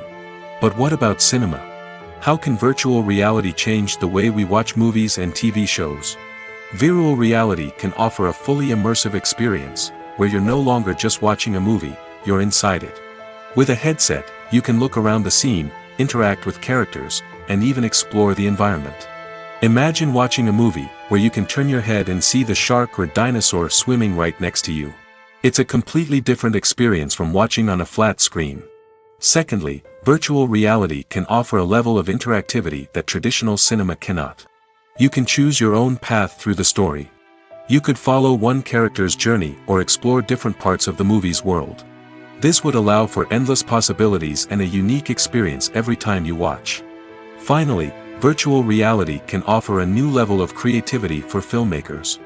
But what about cinema? How can virtual reality change the way we watch movies and TV shows? Virtual reality can offer a fully immersive experience, where you're no longer just watching a movie, you're inside it. With a headset, you can look around the scene, interact with characters, and even explore the environment. Imagine watching a movie where you can turn your head and see the shark or dinosaur swimming right next to you. It's a completely different experience from watching on a flat screen. Secondly, virtual reality can offer a level of interactivity that traditional cinema cannot. You can choose your own path through the story. You could follow one character's journey or explore different parts of the movie's world. This would allow for endless possibilities and a unique experience every time you watch. Finally, virtual reality can offer a new level of creativity for filmmakers.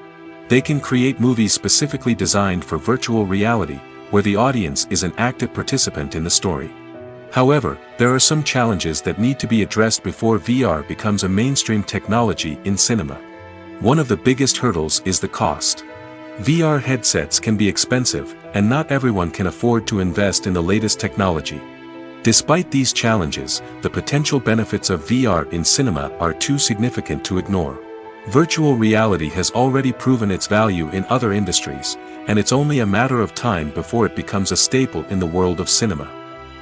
They can create movies specifically designed for virtual reality, where the audience is an active participant in the story. However, there are some challenges that need to be addressed before VR becomes a mainstream technology in cinema. One of the biggest hurdles is the cost. VR headsets can be expensive, and not everyone can afford to invest in the latest technology. Despite these challenges, the potential benefits of VR in cinema are too significant to ignore. Virtual reality has already proven its value in other industries, and it's only a matter of time before it becomes a staple in the world of cinema.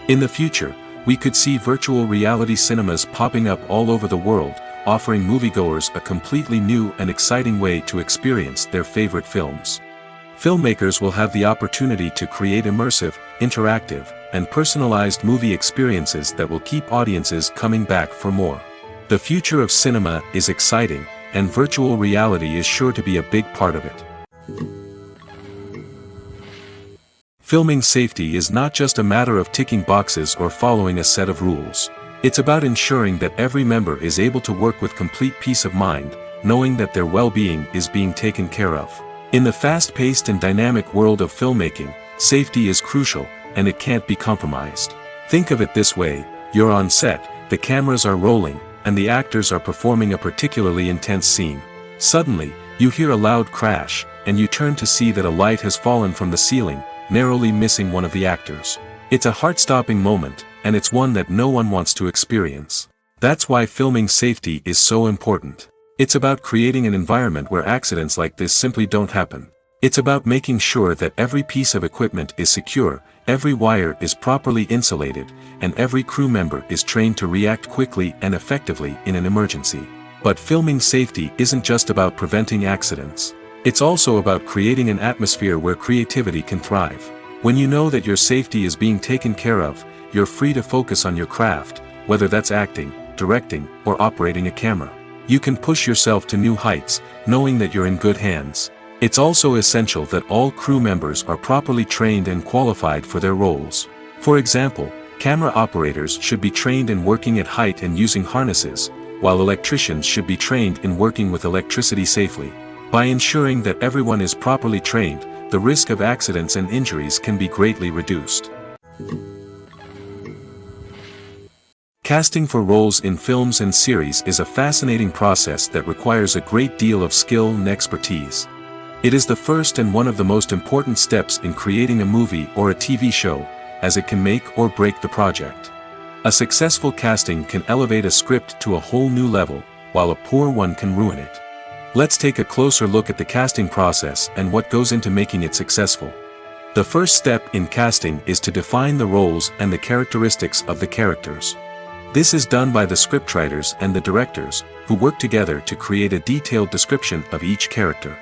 In the future, we could see virtual reality cinemas popping up all over the world, offering moviegoers a completely new and exciting way to experience their favorite films. Filmmakers will have the opportunity to create immersive, interactive, and personalized movie experiences that will keep audiences coming back for more. The future of cinema is exciting, and virtual reality is sure to be a big part of it. Filming safety is not just a matter of ticking boxes or following a set of rules. It's about ensuring that every member is able to work with complete peace of mind, knowing that their well-being is being taken care of. In the fast-paced and dynamic world of filmmaking, safety is crucial, and it can't be compromised. Think of it this way: you're on set, the cameras are rolling, and the actors are performing a particularly intense scene. Suddenly, you hear a loud crash, and you turn to see that a light has fallen from the ceiling, narrowly missing one of the actors. It's a heart-stopping moment, and it's one that no one wants to experience. That's why filming safety is so important. It's about creating an environment where accidents like this simply don't happen. It's about making sure that every piece of equipment is secure, every wire is properly insulated, and every crew member is trained to react quickly and effectively in an emergency. But filming safety isn't just about preventing accidents. It's also about creating an atmosphere where creativity can thrive. When you know that your safety is being taken care of, you're free to focus on your craft, whether that's acting, directing, or operating a camera. You can push yourself to new heights, knowing that you're in good hands. It's also essential that all crew members are properly trained and qualified for their roles. For example, camera operators should be trained in working at height and using harnesses, while electricians should be trained in working with electricity safely. By ensuring that everyone is properly trained, the risk of accidents and injuries can be greatly reduced. Casting for roles in films and series is a fascinating process that requires a great deal of skill and expertise. It is the first and one of the most important steps in creating a movie or a TV show, as it can make or break the project. A successful casting can elevate a script to a whole new level, while a poor one can ruin it. Let's take a closer look at the casting process and what goes into making it successful. The first step in casting is to define the roles and the characteristics of the characters. This is done by the scriptwriters and the directors, who work together to create a detailed description of each character.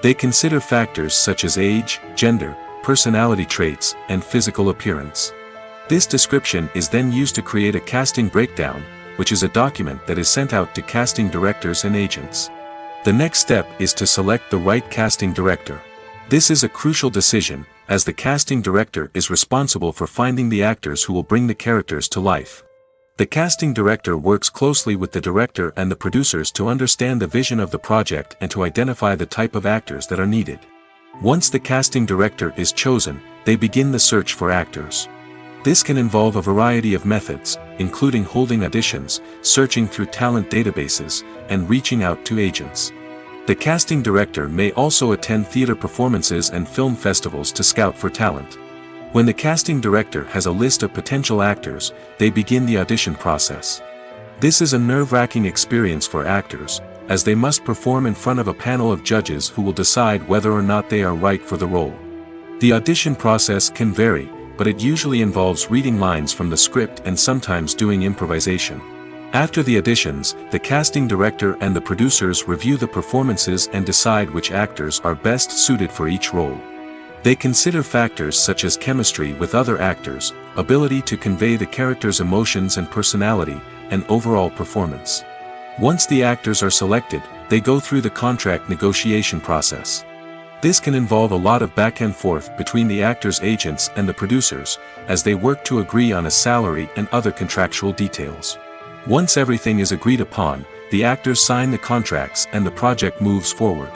They consider factors such as age, gender, personality traits, and physical appearance. This description is then used to create a casting breakdown, which is a document that is sent out to casting directors and agents. The next step is to select the right casting director. This is a crucial decision, as the casting director is responsible for finding the actors who will bring the characters to life. The casting director works closely with the director and the producers to understand the vision of the project and to identify the type of actors that are needed. Once the casting director is chosen, they begin the search for actors. This can involve a variety of methods, including holding auditions, searching through talent databases, and reaching out to agents. The casting director may also attend theater performances and film festivals to scout for talent. When the casting director has a list of potential actors, they begin the audition process. This is a nerve-wracking experience for actors, as they must perform in front of a panel of judges who will decide whether or not they are right for the role. The audition process can vary, but it usually involves reading lines from the script and sometimes doing improvisation. After the auditions, the casting director and the producers review the performances and decide which actors are best suited for each role. They consider factors such as chemistry with other actors, ability to convey the character's emotions and personality, and overall performance. Once the actors are selected, they go through the contract negotiation process. This can involve a lot of back and forth between the actors' agents and the producers, as they work to agree on a salary and other contractual details. Once everything is agreed upon, the actors sign the contracts and the project moves forward.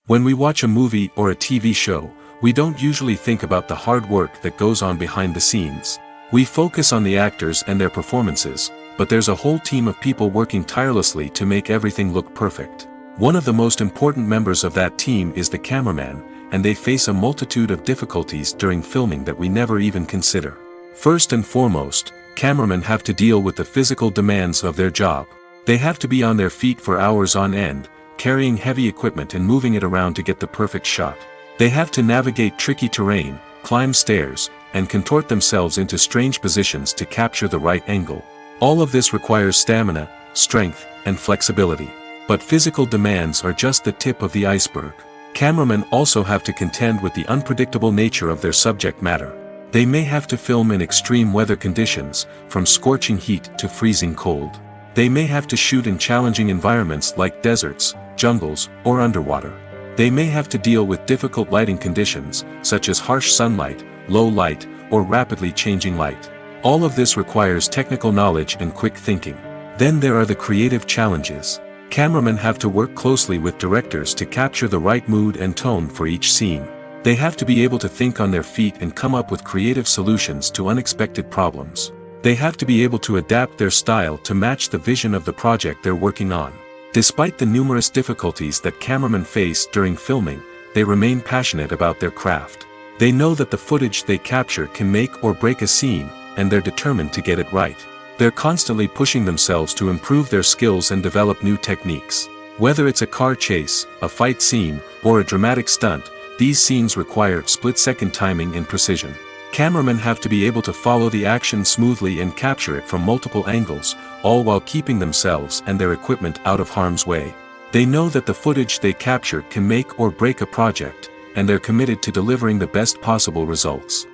When we watch a movie or a TV show, we don't usually think about the hard work that goes on behind the scenes. We focus on the actors and their performances, but there's a whole team of people working tirelessly to make everything look perfect. One of the most important members of that team is the cameraman, and they face a multitude of difficulties during filming that we never even consider. First and foremost, cameramen have to deal with the physical demands of their job. They have to be on their feet for hours on end, carrying heavy equipment and moving it around to get the perfect shot. They have to navigate tricky terrain, climb stairs, and contort themselves into strange positions to capture the right angle. All of this requires stamina, strength, and flexibility. But physical demands are just the tip of the iceberg. Cameramen also have to contend with the unpredictable nature of their subject matter. They may have to film in extreme weather conditions, from scorching heat to freezing cold. They may have to shoot in challenging environments like deserts, jungles, or underwater. They may have to deal with difficult lighting conditions, such as harsh sunlight, low light, or rapidly changing light. All of this requires technical knowledge and quick thinking. Then there are the creative challenges. Cameramen have to work closely with directors to capture the right mood and tone for each scene. They have to be able to think on their feet and come up with creative solutions to unexpected problems. They have to be able to adapt their style to match the vision of the project they're working on. Despite the numerous difficulties that cameramen face during filming, they remain passionate about their craft. They know that the footage they capture can make or break a scene, and they're determined to get it right. They're constantly pushing themselves to improve their skills and develop new techniques. Whether it's a car chase, a fight scene, or a dramatic stunt, these scenes require split-second timing and precision. Cameramen have to be able to follow the action smoothly and capture it from multiple angles, all while keeping themselves and their equipment out of harm's way. They know that the footage they capture can make or break a project, and they're committed to delivering the best possible results.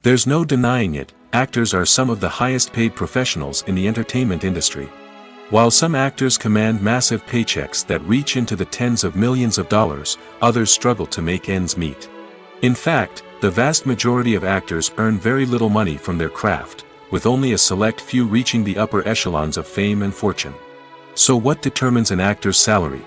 There's no denying it, actors are some of the highest paid professionals in the entertainment industry. While some actors command massive paychecks that reach into the tens of millions of dollars, others struggle to make ends meet. In fact, the vast majority of actors earn very little money from their craft, with only a select few reaching the upper echelons of fame and fortune. So what determines an actor's salary?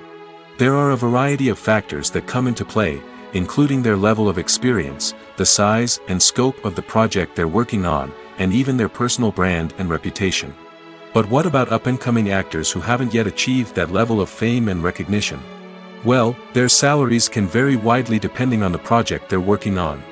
There are a variety of factors that come into play, including their level of experience, the size and scope of the project they're working on, and even their personal brand and reputation. But what about up-and-coming actors who haven't yet achieved that level of fame and recognition? Well, their salaries can vary widely depending on the project they're working on.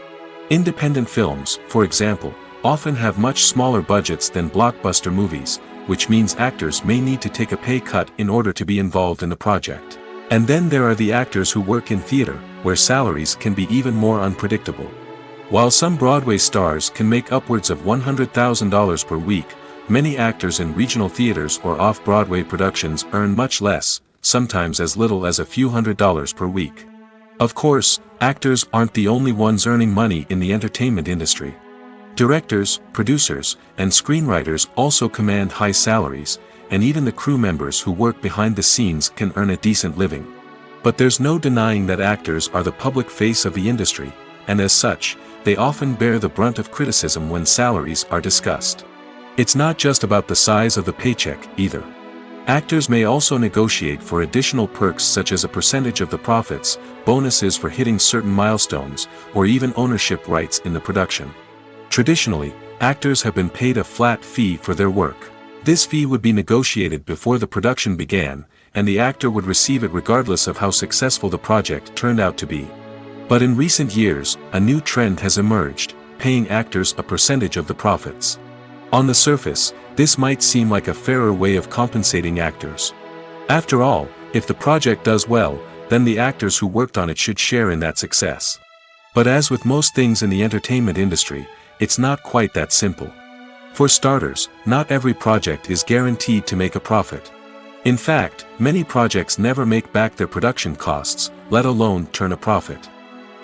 Independent films, for example, often have much smaller budgets than blockbuster movies, which means actors may need to take a pay cut in order to be involved in the project. And then there are the actors who work in theater, where salaries can be even more unpredictable. While some Broadway stars can make upwards of $100,000 per week, many actors in regional theaters or off-Broadway productions earn much less, sometimes as little as a few $100s per week. Of course, actors aren't the only ones earning money in the entertainment industry. Directors, producers, and screenwriters also command high salaries, and even the crew members who work behind the scenes can earn a decent living. But there's no denying that actors are the public face of the industry, and as such, they often bear the brunt of criticism when salaries are discussed. It's not just about the size of the paycheck, either. Actors may also negotiate for additional perks such as a percentage of the profits, bonuses for hitting certain milestones, or even ownership rights in the production. Traditionally, actors have been paid a flat fee for their work. This fee would be negotiated before the production began, and the actor would receive it regardless of how successful the project turned out to be. But in recent years, a new trend has emerged, paying actors a percentage of the profits. On the surface, this might seem like a fairer way of compensating actors. After all, if the project does well, then the actors who worked on it should share in that success. But as with most things in the entertainment industry, it's not quite that simple. For starters, not every project is guaranteed to make a profit. In fact, many projects never make back their production costs, let alone turn a profit.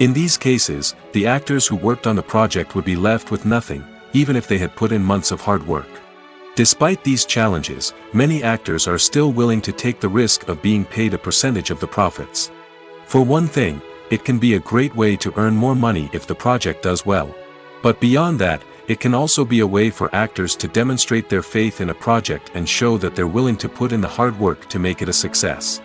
In these cases, the actors who worked on the project would be left with nothing, even if they had put in months of hard work. Despite these challenges, many actors are still willing to take the risk of being paid a percentage of the profits. For one thing, it can be a great way to earn more money if the project does well. But beyond that, it can also be a way for actors to demonstrate their faith in a project and show that they're willing to put in the hard work to make it a success.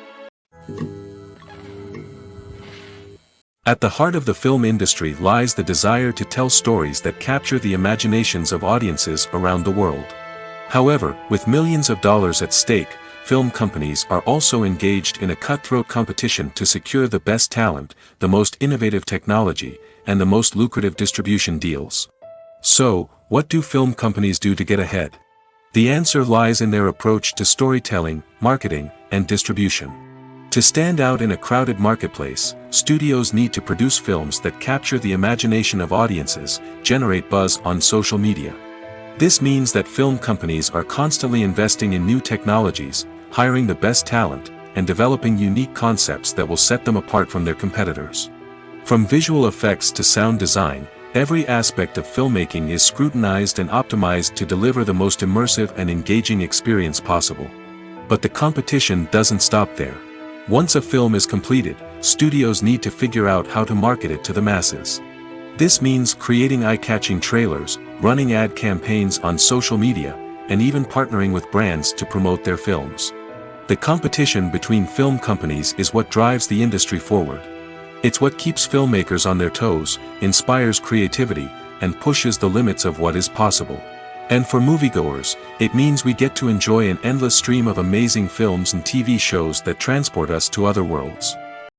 At the heart of the film industry lies the desire to tell stories that capture the imaginations of audiences around the world. However, with millions of dollars at stake, film companies are also engaged in a cutthroat competition to secure the best talent, the most innovative technology, and the most lucrative distribution deals. So, what do film companies do to get ahead? The answer lies in their approach to storytelling, marketing, and distribution. To stand out in a crowded marketplace, studios need to produce films that capture the imagination of audiences, generate buzz on social media. This means that film companies are constantly investing in new technologies, hiring the best talent, and developing unique concepts that will set them apart from their competitors. From visual effects to sound design, every aspect of filmmaking is scrutinized and optimized to deliver the most immersive and engaging experience possible. But the competition doesn't stop there. Once a film is completed, studios need to figure out how to market it to the masses. This means creating eye-catching trailers, running ad campaigns on social media, and even partnering with brands to promote their films. The competition between film companies is what drives the industry forward. It's what keeps filmmakers on their toes, inspires creativity, and pushes the limits of what is possible. And for moviegoers, it means we get to enjoy an endless stream of amazing films and TV shows that transport us to other worlds.